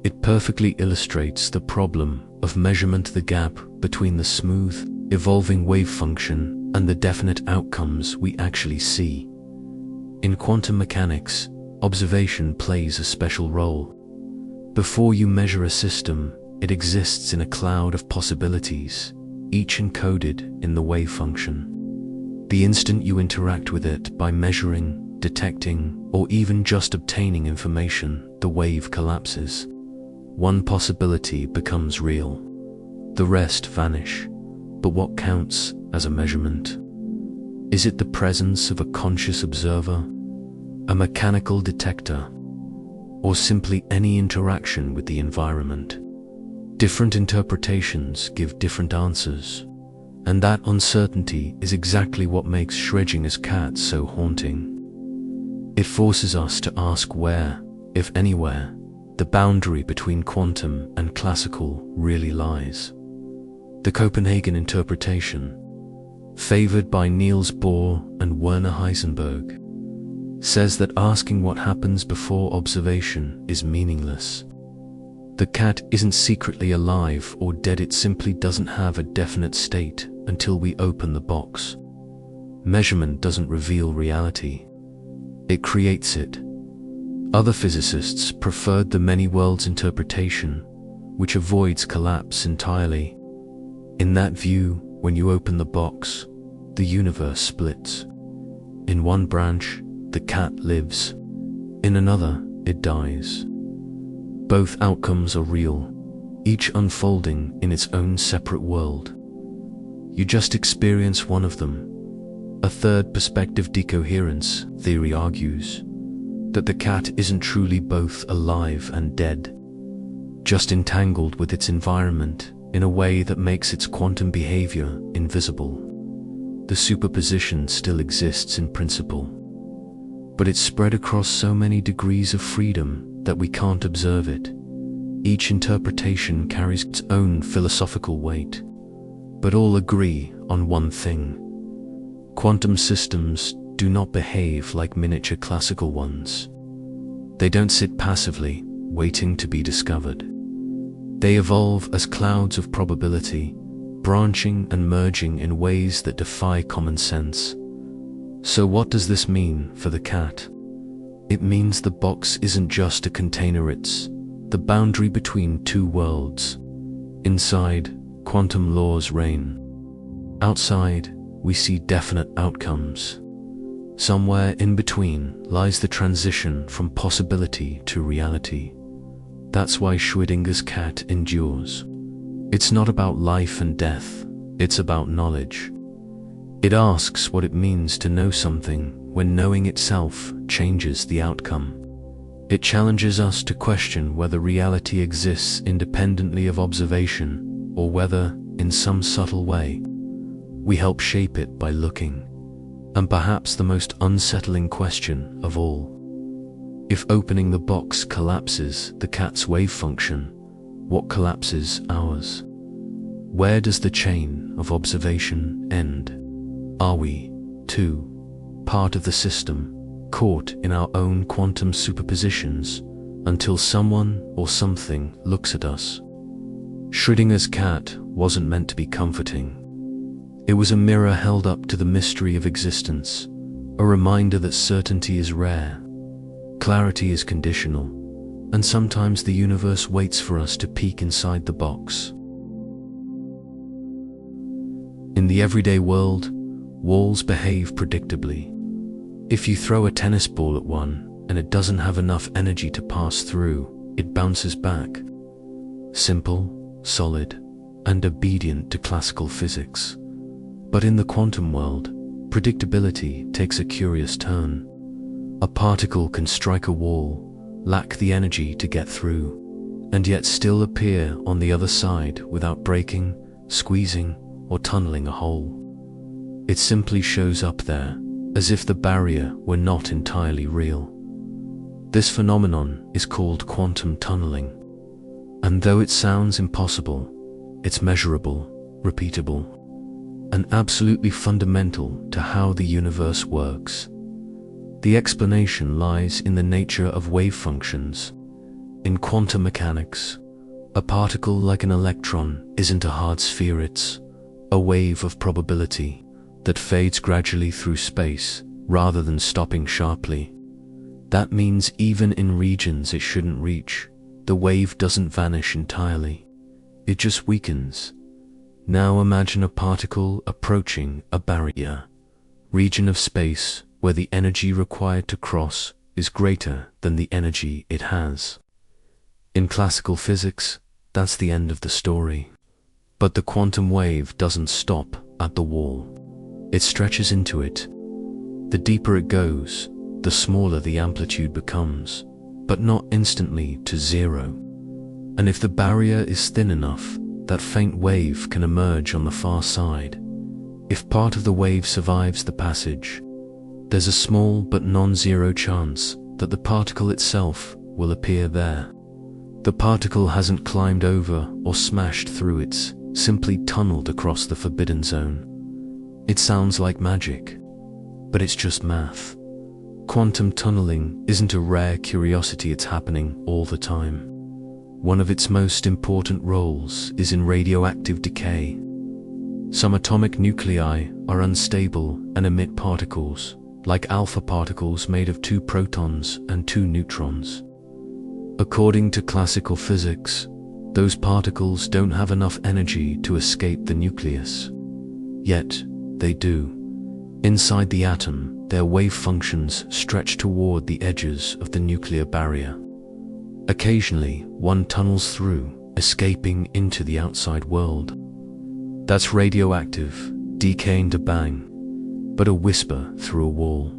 It perfectly illustrates the problem of measurement, the gap between the smooth, evolving wave function and the definite outcomes we actually see. In quantum mechanics, observation plays a special role. Before you measure a system, it exists in a cloud of possibilities, each encoded in the wave function. The instant you interact with it by measuring, detecting, or even just obtaining information, the wave collapses. One possibility becomes real. The rest vanish. But what counts as a measurement? Is it the presence of a conscious observer, a mechanical detector, or simply any interaction with the environment? Different interpretations give different answers, and that uncertainty is exactly what makes Schrödinger's cat so haunting. It forces us to ask where, if anywhere, the boundary between quantum and classical really lies. The Copenhagen interpretation, favored by Niels Bohr and Werner Heisenberg, says that asking what happens before observation is meaningless. The cat isn't secretly alive or dead, it simply doesn't have a definite state until we open the box. Measurement doesn't reveal reality. It creates it. Other physicists preferred the many worlds interpretation, which avoids collapse entirely. In that view, when you open the box, the universe splits. In one branch, the cat lives. In another, it dies. Both outcomes are real, each unfolding in its own separate world. You just experience one of them. A third perspective, decoherence theory argues. that the cat isn't truly both alive and dead, just entangled with its environment in a way that makes its quantum behavior invisible. The superposition still exists in principle, but it's spread across so many degrees of freedom that we can't observe it. Each interpretation carries its own philosophical weight, but all agree on one thing: quantum systems do not behave like miniature classical ones. They don't sit passively, waiting to be discovered. They evolve as clouds of probability, branching and merging in ways that defy common sense. So what does this mean for the cat? It means the box isn't just a container, it's the boundary between two worlds. Inside, quantum laws reign. Outside, we see definite outcomes. Somewhere in between lies the transition from possibility to reality. That's why Schrödinger's cat endures. It's not about life and death, it's about knowledge. It asks what it means to know something when knowing itself changes the outcome. It challenges us to question whether reality exists independently of observation, or whether, in some subtle way, we help shape it by looking. And perhaps the most unsettling question of all: if opening the box collapses the cat's wave function, what collapses ours? Where does the chain of observation end? Are we, too, part of the system, caught in our own quantum superpositions, until someone or something looks at us? Schrödinger's cat wasn't meant to be comforting. It was a mirror held up to the mystery of existence, a reminder that certainty is rare, clarity is conditional, and sometimes the universe waits for us to peek inside the box. In the everyday world, walls behave predictably. If you throw a tennis ball at one and it doesn't have enough energy to pass through, it bounces back. Simple, solid, and obedient to classical physics. But in the quantum world, predictability takes a curious turn. A particle can strike a wall, lack the energy to get through, and yet still appear on the other side without breaking, squeezing, or tunneling a hole. It simply shows up there, as if the barrier were not entirely real. This phenomenon is called quantum tunneling, and though it sounds impossible, it's measurable, repeatable, and absolutely fundamental to how the universe works. The explanation lies in the nature of wave functions. In quantum mechanics, a particle like an electron isn't a hard sphere, it's a wave of probability that fades gradually through space rather than stopping sharply. That means even in regions it shouldn't reach, the wave doesn't vanish entirely. It just weakens. Now imagine a particle approaching a barrier, region of space where the energy required to cross is greater than the energy it has. In classical physics, that's the end of the story. But the quantum wave doesn't stop at the wall. It stretches into it. The deeper it goes, the smaller the amplitude becomes, but not instantly to zero. And if the barrier is thin enough, that faint wave can emerge on the far side. If part of the wave survives the passage, there's a small but non-zero chance that the particle itself will appear there. The particle hasn't climbed over or smashed through, it's simply tunneled across the forbidden zone. It sounds like magic, but it's just math. Quantum tunneling isn't a rare curiosity, it's happening all the time. One of its most important roles is in radioactive decay. Some atomic nuclei are unstable and emit particles, like alpha particles made of 2 protons and 2 neutrons. According to classical physics, those particles don't have enough energy to escape the nucleus. Yet, they do. Inside the atom, their wave functions stretch toward the edges of the nuclear barrier. Occasionally, one tunnels through, escaping into the outside world. That's radioactive, decaying to bang, but a whisper through a wall.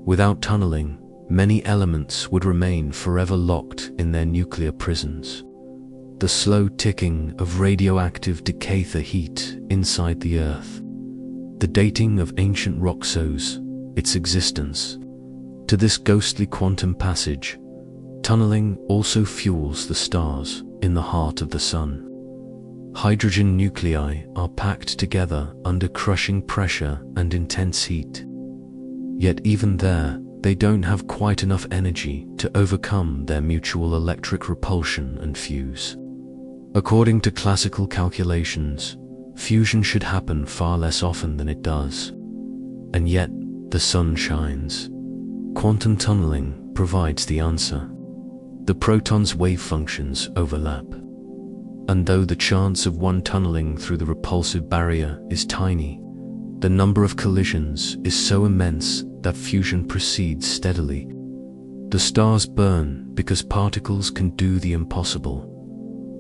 Without tunneling, many elements would remain forever locked in their nuclear prisons. The slow ticking of radioactive decay, the heat inside the Earth, the dating of ancient rock owes its existence to this ghostly quantum passage. Tunneling also fuels the stars in the heart of the Sun. Hydrogen nuclei are packed together under crushing pressure and intense heat. Yet even there, they don't have quite enough energy to overcome their mutual electric repulsion and fuse. According to classical calculations, fusion should happen far less often than it does. And yet, the Sun shines. Quantum tunneling provides the answer. The protons' wave functions overlap. And though the chance of one tunneling through the repulsive barrier is tiny, the number of collisions is so immense that fusion proceeds steadily. The stars burn because particles can do the impossible.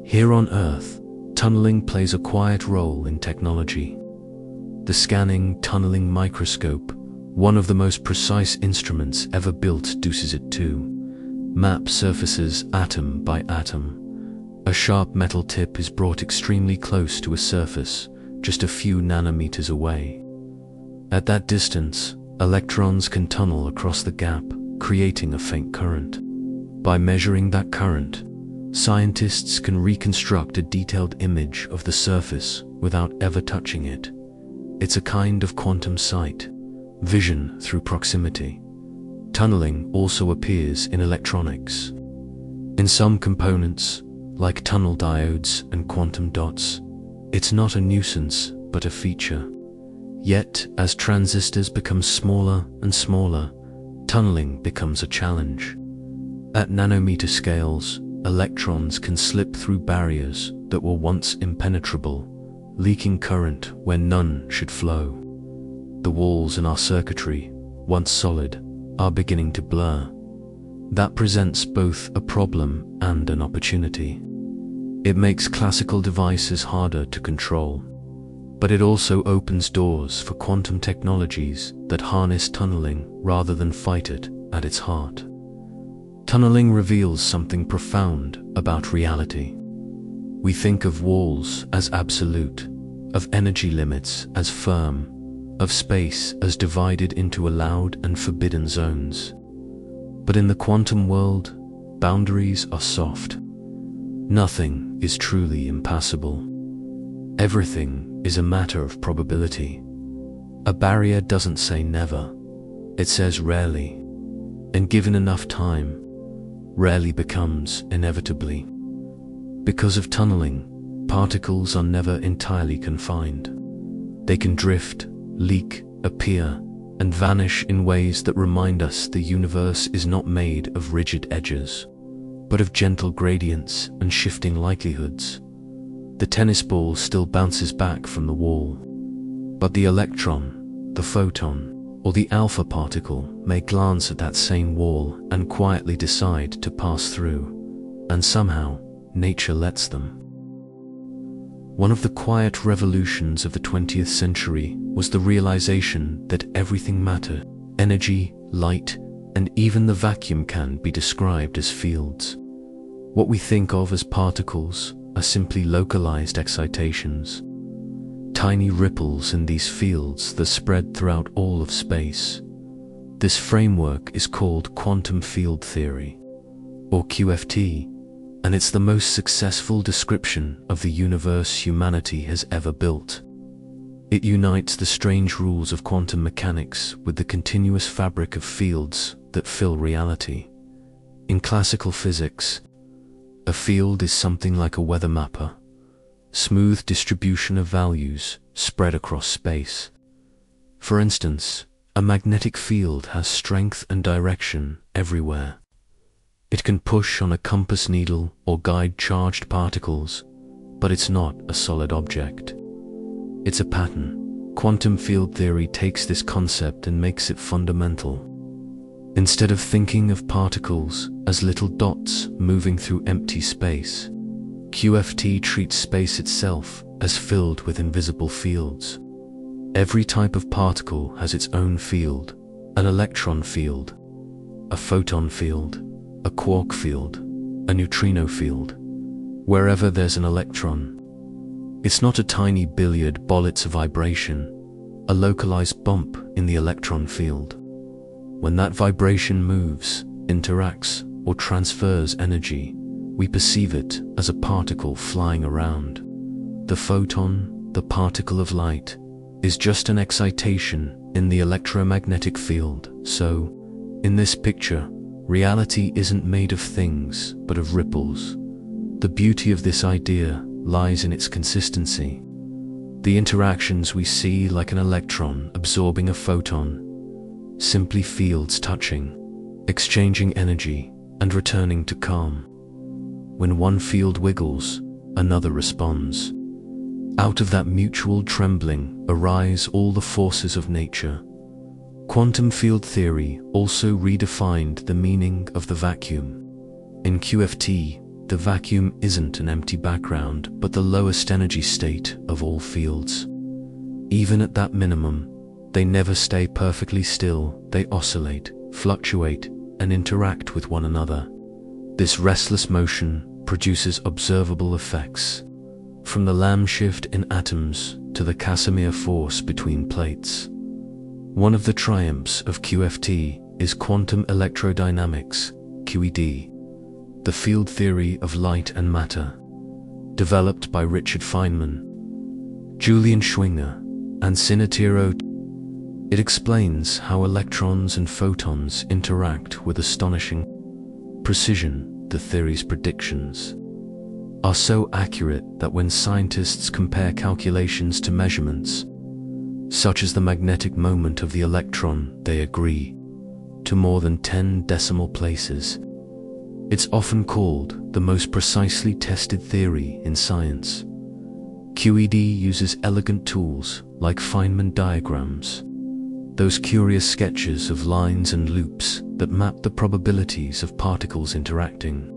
Here on Earth, tunneling plays a quiet role in technology. The scanning tunneling microscope, one of the most precise instruments ever built, does it too. Map surfaces atom by atom. A sharp metal tip is brought extremely close to a surface, just a few nanometers away. At that distance, electrons can tunnel across the gap, creating a faint current. By measuring that current, scientists can reconstruct a detailed image of the surface without ever touching it. It's a kind of quantum sight, vision through proximity. Tunneling also appears in electronics. In some components, like tunnel diodes and quantum dots, it's not a nuisance but a feature. Yet, as transistors become smaller and smaller, tunneling becomes a challenge. At nanometer scales, electrons can slip through barriers that were once impenetrable, leaking current where none should flow. The walls in our circuitry, once solid, are beginning to blur. That presents both a problem and an opportunity. It makes classical devices harder to control, but it also opens doors for quantum technologies that harness tunneling rather than fight it at its heart. Tunneling reveals something profound about reality. We think of walls as absolute, of energy limits as firm, of space as divided into allowed and forbidden zones. But in the quantum world, boundaries are soft. Nothing is truly impassable. Everything is a matter of probability. A barrier doesn't say never, it says rarely, and given enough time, rarely becomes inevitably. Because of tunneling, particles are never entirely confined. They can drift, leak, appear, and vanish in ways that remind us the universe is not made of rigid edges, but of gentle gradients and shifting likelihoods. The tennis ball still bounces back from the wall, but the electron, the photon, or the alpha particle may glance at that same wall and quietly decide to pass through, and somehow nature lets them. One of the quiet revolutions of the 20th century was the realization that everything matter, energy, light, and even the vacuum can be described as fields. What we think of as particles are simply localized excitations, tiny ripples in these fields that spread throughout all of space. This framework is called quantum field theory, or QFT, and it's the most successful description of the universe humanity has ever built. It unites the strange rules of quantum mechanics with the continuous fabric of fields that fill reality. In classical physics, a field is something like a weather mapper, smooth distribution of values spread across space. For instance, a magnetic field has strength and direction everywhere. It can push on a compass needle or guide charged particles, but it's not a solid object. It's a pattern. Quantum field theory takes this concept and makes it fundamental. Instead of thinking of particles as little dots moving through empty space, QFT treats space itself as filled with invisible fields. Every type of particle has its own field, an electron field, a photon field, a quark field, a neutrino field. Wherever there's an electron, it's not a tiny billiard ball, it's a vibration, a localized bump in the electron field. When that vibration moves, interacts, or transfers energy, we perceive it as a particle flying around. The photon, the particle of light, is just an excitation in the electromagnetic field. So, in this picture, reality isn't made of things, but of ripples. The beauty of this idea lies in its consistency. The interactions we see, like an electron absorbing a photon, simply fields touching, exchanging energy, and returning to calm. When one field wiggles, another responds. Out of that mutual trembling arise all the forces of nature. Quantum field theory also redefined the meaning of the vacuum. In QFT, the vacuum isn't an empty background, but the lowest energy state of all fields. Even at that minimum, they never stay perfectly still, they oscillate, fluctuate, and interact with one another. This restless motion produces observable effects, from the Lamb shift in atoms to the Casimir force between plates. One of the triumphs of QFT is quantum electrodynamics, QED, the field theory of light and matter, developed by Richard Feynman, Julian Schwinger, and Sinatiro. It explains how electrons and photons interact with astonishing precision. The theory's predictions are so accurate that when scientists compare calculations to measurements, such as the magnetic moment of the electron, they agree to more than 10 decimal places. It's often called the most precisely tested theory in science. QED uses elegant tools like Feynman diagrams, those curious sketches of lines and loops that map the probabilities of particles interacting.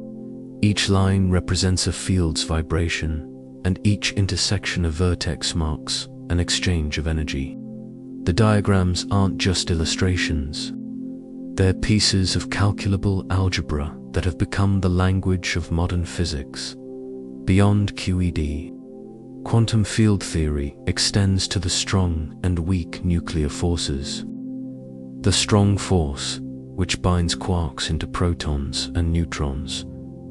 Each line represents a field's vibration, and each intersection of vertex marks an exchange of energy. The diagrams aren't just illustrations. They're pieces of calculable algebra that have become the language of modern physics. Beyond QED, quantum field theory extends to the strong and weak nuclear forces. The strong force, which binds quarks into protons and neutrons,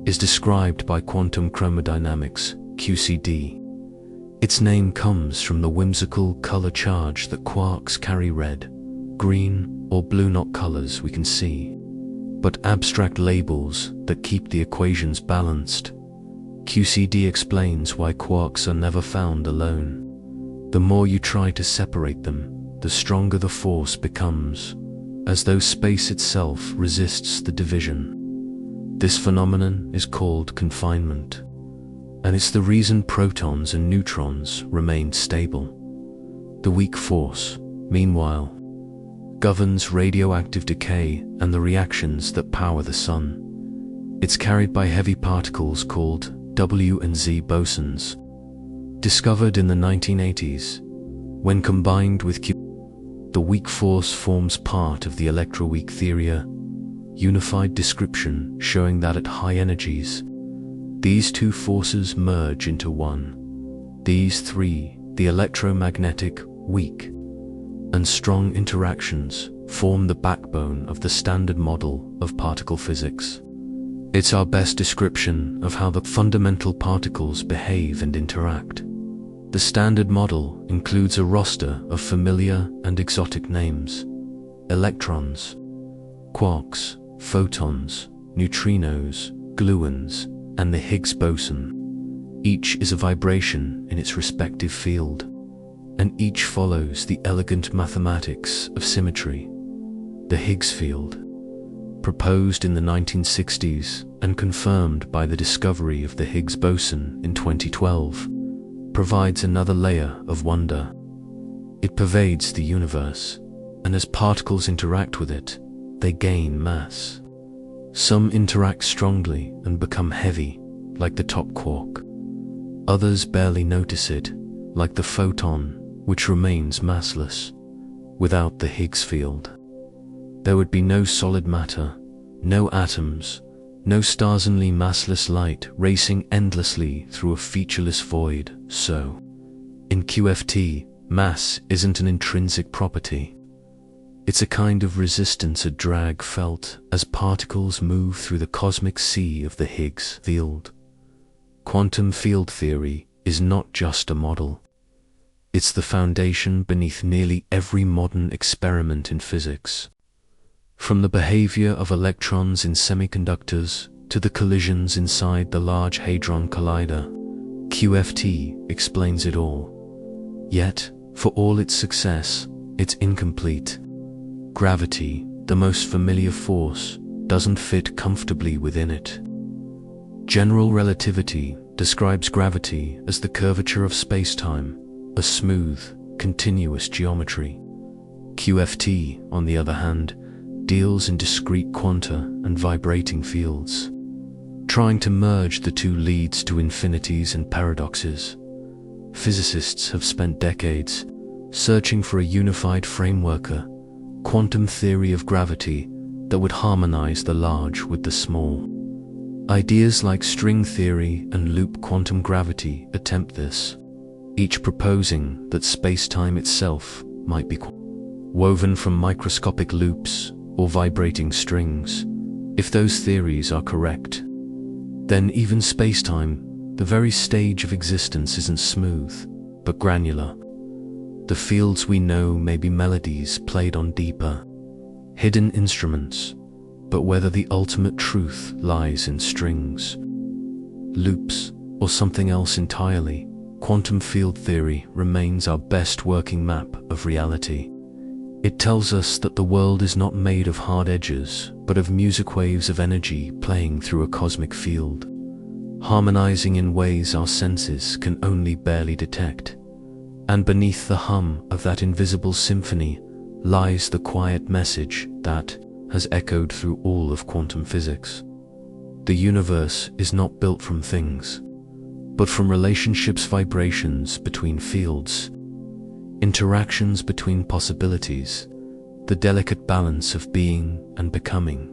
is described by quantum chromodynamics, QCD. Its name comes from the whimsical color charge that quarks carry: red, green, or blue, not colors we can see, but abstract labels that keep the equations balanced. QCD explains why quarks are never found alone. The more you try to separate them, the stronger the force becomes, as though space itself resists the division. This phenomenon is called confinement, and it's the reason protons and neutrons remain stable. The weak force, meanwhile, governs radioactive decay and the reactions that power the sun. It's carried by heavy particles called W and Z bosons, discovered in the 1980s. When combined with Q, the weak force forms part of the electroweak theory, unified description showing that at high energies, these two forces merge into one. These three, the electromagnetic, weak, and strong interactions, form the backbone of the standard model of particle physics. It's our best description of how the fundamental particles behave and interact. The standard model includes a roster of familiar and exotic names: electrons, quarks, photons, neutrinos, gluons, and the Higgs boson. Each is a vibration in its respective field, and each follows the elegant mathematics of symmetry. The Higgs field, proposed in the 1960s and confirmed by the discovery of the Higgs boson in 2012, provides another layer of wonder. It pervades the universe, and as particles interact with it, they gain mass. Some interact strongly and become heavy, like the top quark. Others barely notice it, like the photon, which remains massless. Without the Higgs field, there would be no solid matter, No atoms, no stars, only massless light racing endlessly through a featureless void. So, in QFT, mass isn't an intrinsic property. It's a kind of resistance, a drag felt as particles move through the cosmic sea of the Higgs field. Quantum field theory is not just a model. It's the foundation beneath nearly every modern experiment in physics. From the behavior of electrons in semiconductors to the collisions inside the Large Hadron Collider, QFT explains it all. Yet, for all its success, it's incomplete. Gravity, the most familiar force, doesn't fit comfortably within it. General relativity describes gravity as the curvature of space-time, a smooth, continuous geometry. QFT, on the other hand, deals in discrete quanta and vibrating fields. Trying to merge the two leads to infinities and paradoxes. Physicists have spent decades searching for a unified framework, a quantum theory of gravity that would harmonize the large with the small. Ideas like string theory and loop quantum gravity attempt this, each proposing that space-time itself might be woven from microscopic loops or vibrating strings. If those theories are correct, then even space-time, the very stage of existence, isn't smooth, but granular. The fields we know may be melodies played on deeper, hidden instruments, but whether the ultimate truth lies in strings, loops, or something else entirely, quantum field theory remains our best working map of reality. It tells us that the world is not made of hard edges, but of music waves of energy playing through a cosmic field, harmonizing in ways our senses can only barely detect. And beneath the hum of that invisible symphony lies the quiet message that has echoed through all of quantum physics. The universe is not built from things, but from relationships, vibrations between fields, interactions between possibilities, the delicate balance of being and becoming.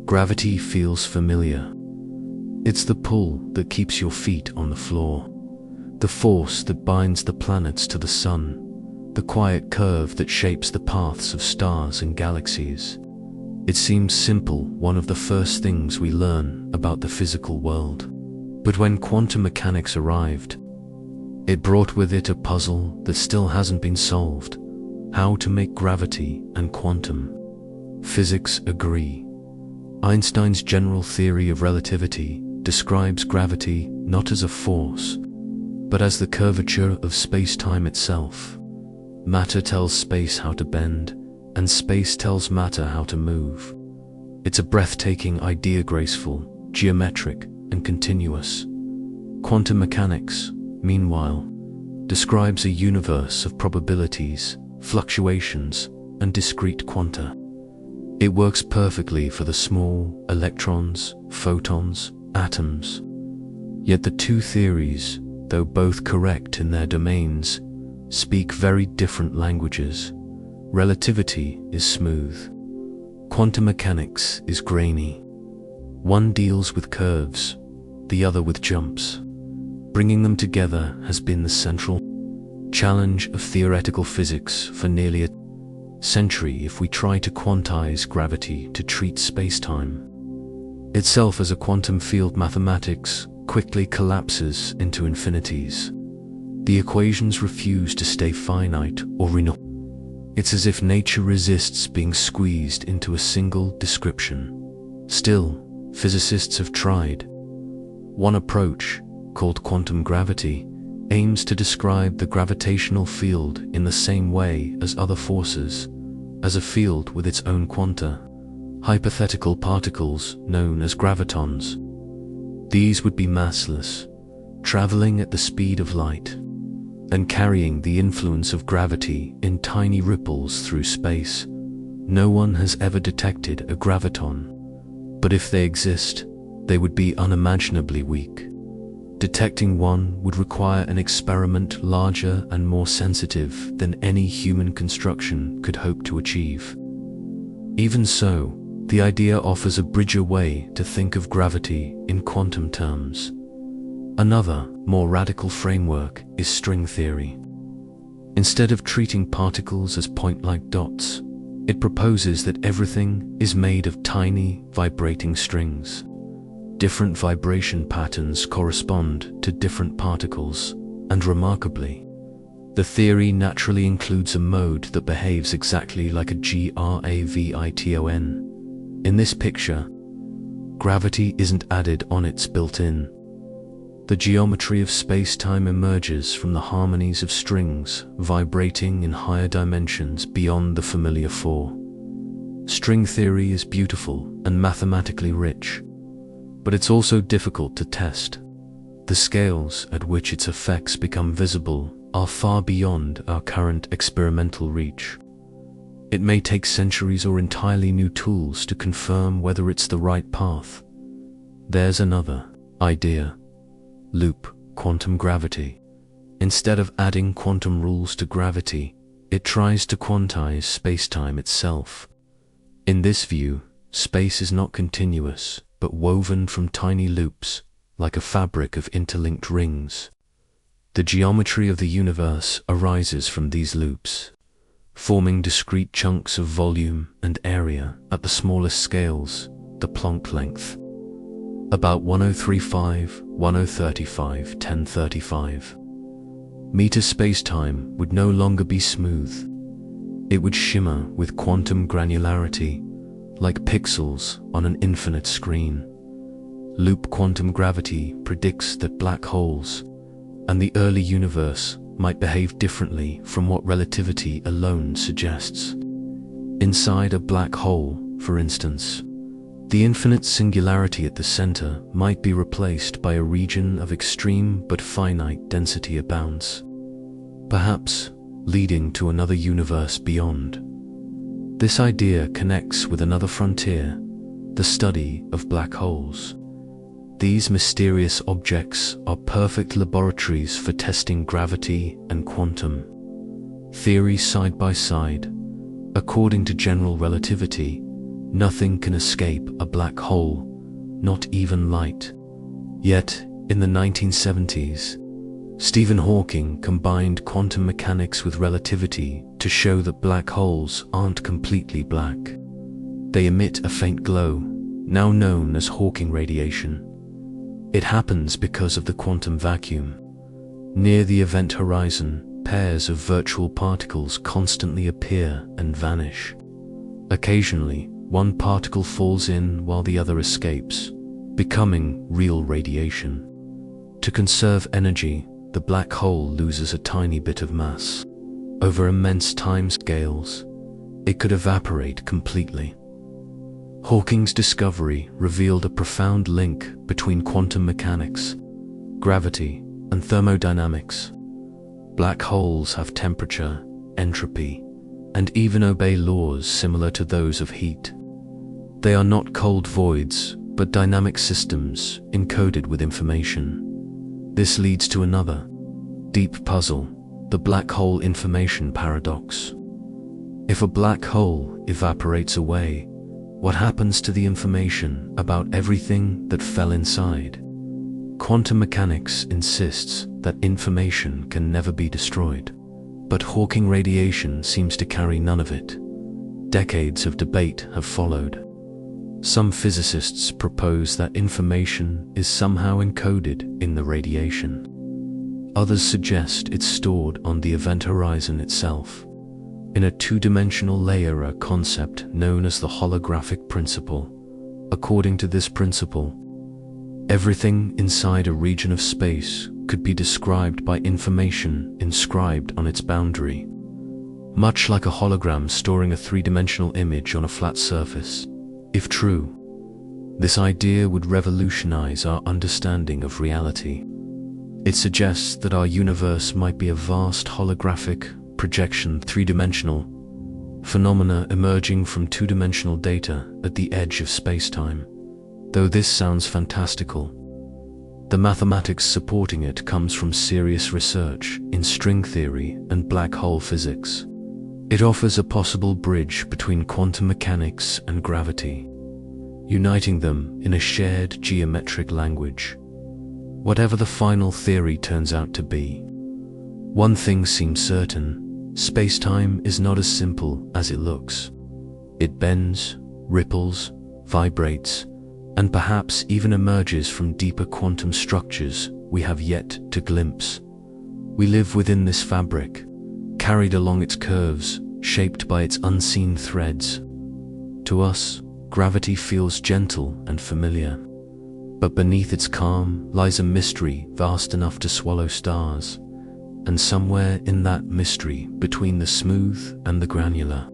Gravity feels familiar. It's the pull that keeps your feet on the floor, the force that binds the planets to the sun, the quiet curve that shapes the paths of stars and galaxies. It seems simple, one of the first things we learn about the physical world. But when quantum mechanics arrived, it brought with it a puzzle that still hasn't been solved: how to make gravity and quantum physics agree. Einstein's general theory of relativity describes gravity not as a force, but as the curvature of space-time itself. Matter tells space how to bend, and space tells matter how to move. It's a breathtaking idea, graceful, geometric, and continuous. Quantum mechanics, meanwhile, describes a universe of probabilities, fluctuations, and discrete quanta. It works perfectly for the small electrons, photons, atoms. Yet the two theories, though both correct in their domains, speak very different languages. Relativity is smooth. Quantum mechanics is grainy. One deals with curves, the other with jumps. Bringing them together has been the central challenge of theoretical physics for nearly a century. If we try to quantize gravity to treat space-time itself as a quantum field, mathematics quickly collapses into infinities. The equations refuse to stay finite or renewable. It's as if nature resists being squeezed into a single description. Still, physicists have tried. One approach, called quantum gravity, aims to describe the gravitational field in the same way as other forces, as a field with its own quanta, hypothetical particles known as gravitons. These would be massless, traveling at the speed of light, and carrying the influence of gravity in tiny ripples through space. No one has ever detected a graviton, but if they exist, they would be unimaginably weak. Detecting one would require an experiment larger and more sensitive than any human construction could hope to achieve. Even so, the idea offers a bridger way to think of gravity in quantum terms. Another, more radical framework is string theory. Instead of treating particles as point-like dots, it proposes that everything is made of tiny, vibrating strings. Different vibration patterns correspond to different particles, and remarkably, the theory naturally includes a mode that behaves exactly like a graviton. In this picture, gravity isn't added on, it's built in. The geometry of space-time emerges from the harmonies of strings vibrating in higher dimensions beyond the familiar four. String theory is beautiful and mathematically rich, but it's also difficult to test. The scales at which its effects become visible are far beyond our current experimental reach. It may take centuries or entirely new tools to confirm whether it's the right path. There's another idea: loop quantum gravity. Instead of adding quantum rules to gravity, it tries to quantize space-time itself. In this view, space is not continuous, but woven from tiny loops, like a fabric of interlinked rings. The geometry of the universe arises from these loops, forming discrete chunks of volume and area at the smallest scales, the Planck length. About 1035, 1035, 1035. Meter space-time would no longer be smooth. It would shimmer with quantum granularity, like pixels on an infinite screen. Loop quantum gravity predicts that black holes and the early universe might behave differently from what relativity alone suggests. Inside a black hole, for instance, the infinite singularity at the center might be replaced by a region of extreme but finite density abounds, perhaps leading to another universe beyond. This idea connects with another frontier, the study of black holes. These mysterious objects are perfect laboratories for testing gravity and quantum theory side by side. According to general relativity, nothing can escape a black hole, not even light. Yet, in the 1970s, Stephen Hawking combined quantum mechanics with relativity to show that black holes aren't completely black. They emit a faint glow, now known as Hawking radiation. It happens because of the quantum vacuum. Near the event horizon, pairs of virtual particles constantly appear and vanish. Occasionally, one particle falls in while the other escapes, becoming real radiation. To conserve energy, the black hole loses a tiny bit of mass. Over immense timescales, it could evaporate completely. Hawking's discovery revealed a profound link between quantum mechanics, gravity, and thermodynamics. Black holes have temperature, entropy, and even obey laws similar to those of heat. They are not cold voids, but dynamic systems encoded with information. This leads to another deep puzzle, the black hole information paradox. If a black hole evaporates away, what happens to the information about everything that fell inside? Quantum mechanics insists that information can never be destroyed, but Hawking radiation seems to carry none of it. Decades of debate have followed. Some physicists propose that information is somehow encoded in the radiation. Others suggest it's stored on the event horizon itself, in a two-dimensional layer, a concept known as the holographic principle. According to this principle, everything inside a region of space could be described by information inscribed on its boundary, much like a hologram storing a three-dimensional image on a flat surface. If true, this idea would revolutionize our understanding of reality. It suggests that our universe might be a vast holographic projection, three-dimensional phenomena emerging from two-dimensional data at the edge of space-time. Though this sounds fantastical, The mathematics supporting it comes from serious research in string theory and black hole physics. It offers a possible bridge between quantum mechanics and gravity, uniting them in a shared geometric language. Whatever the final theory turns out to be, one thing seems certain: space-time is not as simple as it looks. It bends, ripples, vibrates, and perhaps even emerges from deeper quantum structures we have yet to glimpse. We live within this fabric, carried along its curves, shaped by its unseen threads. To us, gravity feels gentle and familiar, but beneath its calm lies a mystery vast enough to swallow stars, and somewhere in that mystery, between the smooth and the granular,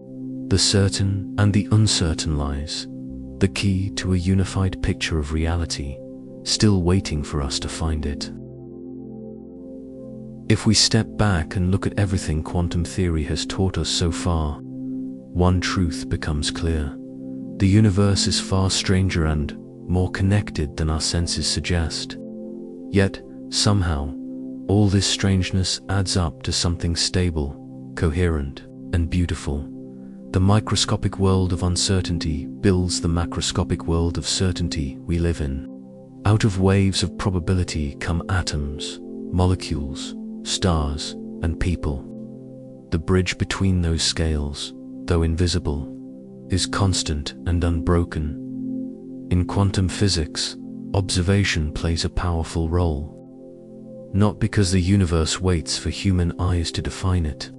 the certain and the uncertain lies the key to a unified picture of reality, still waiting for us to find it. If we step back and look at everything quantum theory has taught us so far, one truth becomes clear: the universe is far stranger and more connected than our senses suggest. Yet, somehow, all this strangeness adds up to something stable, coherent, and beautiful. The microscopic world of uncertainty builds the macroscopic world of certainty we live in. Out of waves of probability come atoms, molecules, stars, and people. The bridge between those scales, though invisible, is constant and unbroken. In quantum physics, observation plays a powerful role. Not because the universe waits for human eyes to define it,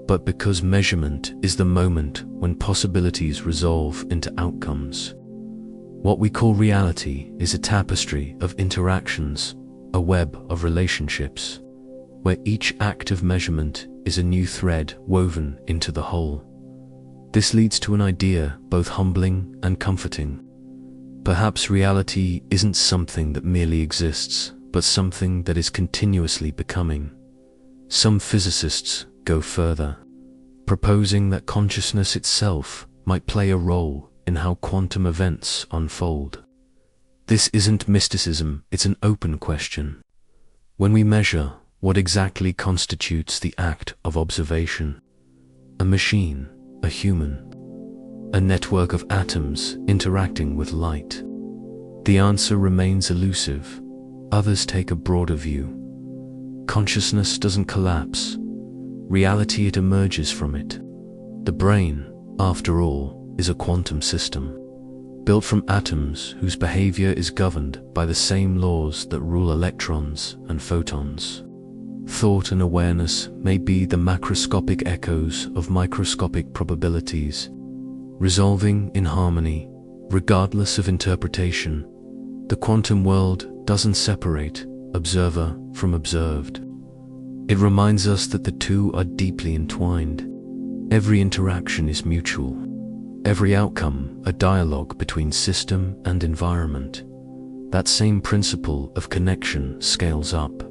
but because measurement is the moment when possibilities resolve into outcomes. What we call reality is a tapestry of interactions, a web of relationships, where each act of measurement is a new thread woven into the whole. This leads to an idea both humbling and comforting. Perhaps reality isn't something that merely exists, but something that is continuously becoming. Some physicists go further, proposing that consciousness itself might play a role in how quantum events unfold. This isn't mysticism, it's an open question. When we measure, what exactly constitutes the act of observation? A machine, a human, a network of atoms interacting with light? The answer remains elusive. Others take a broader view. Consciousness doesn't collapse. Reality, it emerges from it. The brain, after all, is a quantum system, built from atoms whose behavior is governed by the same laws that rule electrons and photons. Thought and awareness may be the macroscopic echoes of microscopic probabilities, resolving in harmony, regardless of interpretation. The quantum world doesn't separate observer from observed. It reminds us that the two are deeply entwined. Every interaction is mutual. Every outcome a dialogue between system and environment. That same principle of connection scales up.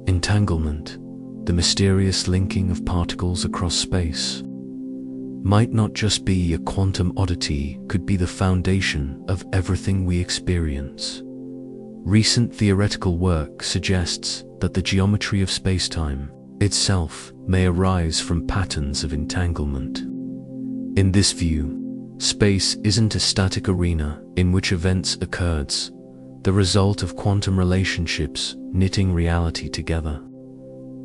Entanglement, the mysterious linking of particles across space, might not just be a quantum oddity, could be the foundation of everything we experience. Recent theoretical work suggests that the geometry of spacetime itself may arise from patterns of entanglement. In this view, space isn't a static arena in which events occurred, the result of quantum relationships knitting reality together.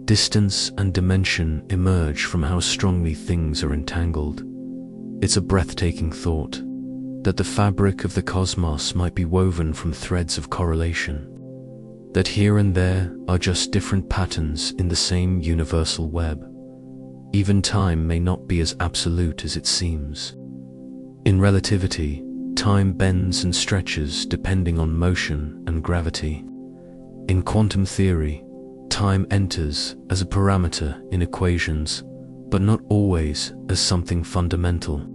Distance and dimension emerge from how strongly things are entangled. It's a breathtaking thought that the fabric of the cosmos might be woven from threads of correlation, that here and there are just different patterns in the same universal web. Even time may not be as absolute as it seems. In relativity, time bends and stretches depending on motion and gravity. In quantum theory, time enters as a parameter in equations, but not always as something fundamental.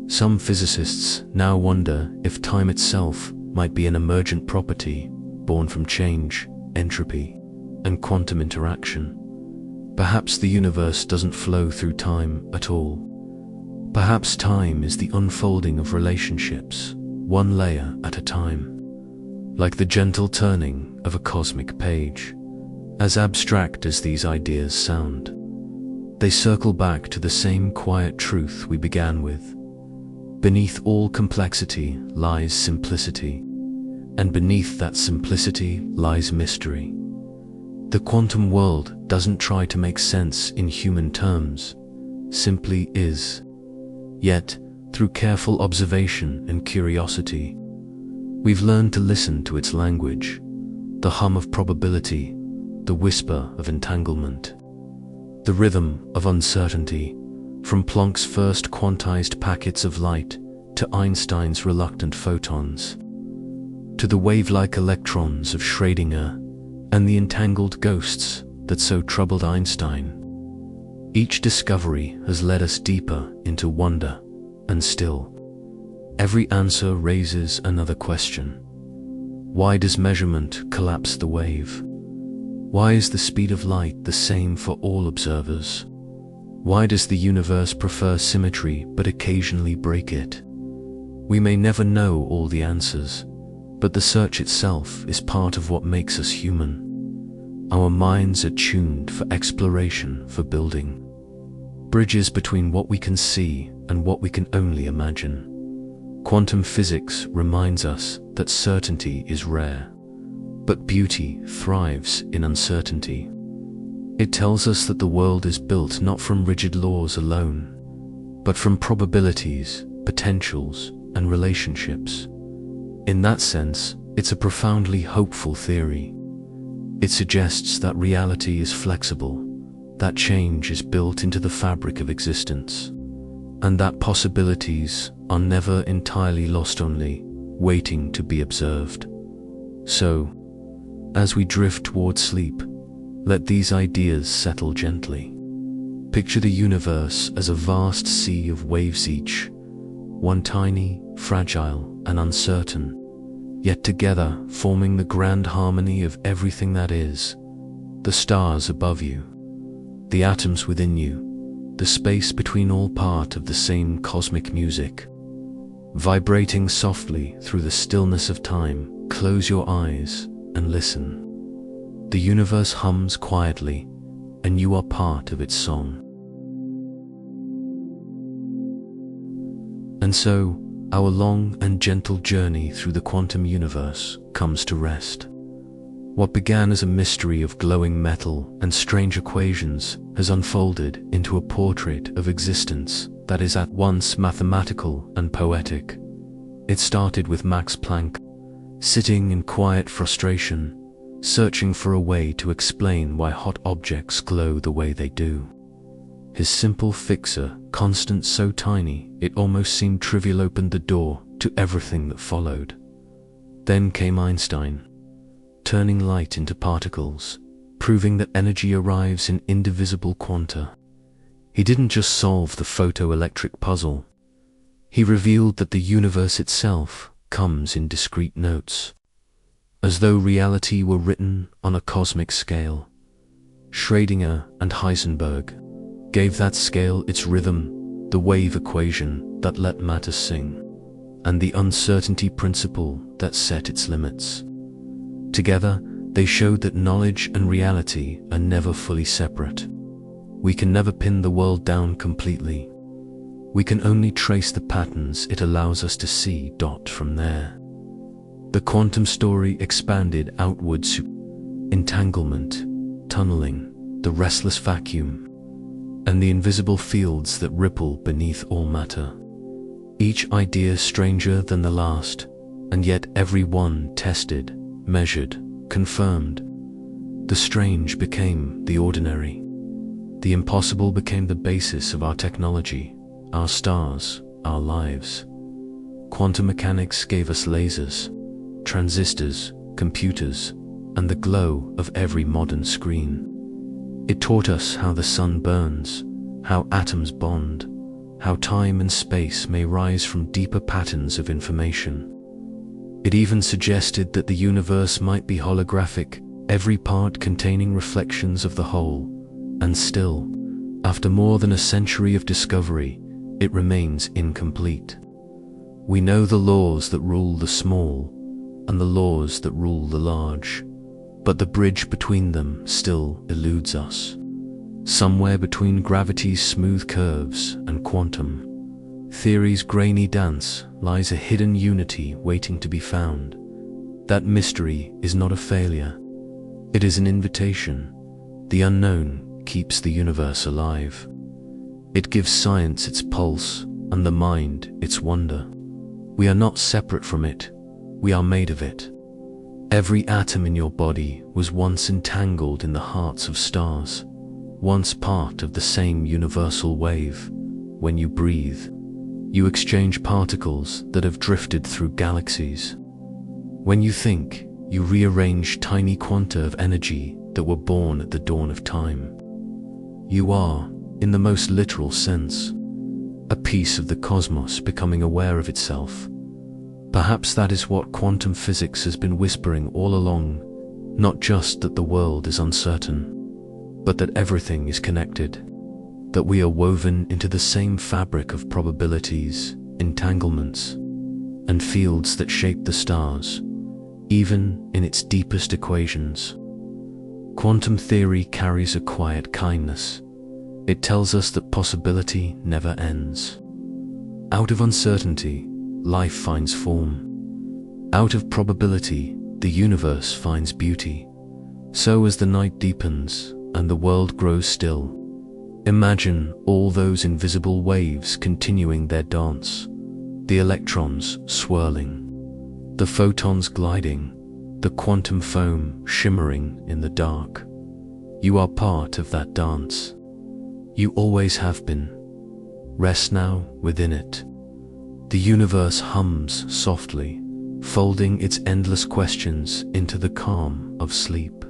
Some physicists now wonder if time itself might be an emergent property born from change, entropy, and quantum interaction. Perhaps the universe doesn't flow through time at all. Perhaps time is the unfolding of relationships, one layer at a time. like the gentle turning of a cosmic page. As abstract as these ideas sound, they circle back to the same quiet truth we began with. Beneath all complexity lies simplicity, and beneath that simplicity lies mystery. The quantum world doesn't try to make sense in human terms, simply is. Yet, through careful observation and curiosity, we've learned to listen to its language, the hum of probability, the whisper of entanglement, the rhythm of uncertainty, from Planck's first quantized packets of light to Einstein's reluctant photons, to the wave-like electrons of Schrödinger and the entangled ghosts that so troubled Einstein. Each discovery has led us deeper into wonder, and still, every answer raises another question. Why does measurement collapse the wave? Why is the speed of light the same for all observers? Why does the universe prefer symmetry but occasionally break it? We may never know all the answers, but the search itself is part of what makes us human. Our minds are tuned for exploration, for building bridges between what we can see and what we can only imagine. Quantum physics reminds us that certainty is rare, but beauty thrives in uncertainty. It tells us that the world is built not from rigid laws alone, but from probabilities, potentials, and relationships. In that sense, it's a profoundly hopeful theory. It suggests that reality is flexible, that change is built into the fabric of existence, and that possibilities are never entirely lost, only waiting to be observed. So, as we drift toward sleep, let these ideas settle gently. Picture the universe as a vast sea of waves, each one tiny, fragile, and uncertain, yet together forming the grand harmony of everything that is. The stars above you, the atoms within you, the space between, all part of the same cosmic music. Vibrating softly through the stillness of time, close your eyes and listen. The universe hums quietly, and you are part of its song. And so, our long and gentle journey through the quantum universe comes to rest. What began as a mystery of glowing metal and strange equations has unfolded into a portrait of existence that is at once mathematical and poetic. It started with Max Planck, sitting in quiet frustration, searching for a way to explain why hot objects glow the way they do. His simple fixer, constant so tiny it almost seemed trivial, opened the door to everything that followed. Then came Einstein, turning light into particles, proving that energy arrives in indivisible quanta. He didn't just solve the photoelectric puzzle. He revealed that the universe itself comes in discrete notes, as though reality were written on a cosmic scale. Schrödinger and Heisenberg gave that scale its rhythm, the wave equation that let matter sing, and the uncertainty principle that set its limits. Together, they showed that knowledge and reality are never fully separate. We can never pin the world down completely. We can only trace the patterns it allows us to see. From there, the quantum story expanded outwards: entanglement, tunneling, the restless vacuum, and the invisible fields that ripple beneath all matter. Each idea stranger than the last, and yet every one tested, measured, confirmed. The strange became the ordinary. The impossible became the basis of our technology, our stars, our lives. Quantum mechanics gave us lasers, transistors, computers, and the glow of every modern screen. It taught us how the sun burns, how atoms bond, how time and space may rise from deeper patterns of information. It even suggested that the universe might be holographic, every part containing reflections of the whole. And still, after more than a century of discovery, it remains incomplete. We know the laws that rule the small, and the laws that rule the large, but the bridge between them still eludes us. Somewhere between gravity's smooth curves and quantum theory's grainy dance lies a hidden unity waiting to be found. That mystery is not a failure. It is an invitation. The unknown keeps the universe alive. It gives science its pulse and the mind its wonder. We are not separate from it. We are made of it. Every atom in your body was once entangled in the hearts of stars, once part of the same universal wave. When you breathe, you exchange particles that have drifted through galaxies. When you think, you rearrange tiny quanta of energy that were born at the dawn of time. You are, in the most literal sense, a piece of the cosmos becoming aware of itself. Perhaps that is what quantum physics has been whispering all along, not just that the world is uncertain, but that everything is connected, that we are woven into the same fabric of probabilities, entanglements, and fields that shape the stars, even in its deepest equations. Quantum theory carries a quiet kindness. It tells us that possibility never ends. Out of uncertainty, life finds form. Out of probability, the universe finds beauty. So as the night deepens and the world grows still, imagine all those invisible waves continuing their dance, the electrons swirling, the photons gliding, the quantum foam shimmering in the dark. You are part of that dance. You always have been. Rest now within it. The universe hums softly, folding its endless questions into the calm of sleep.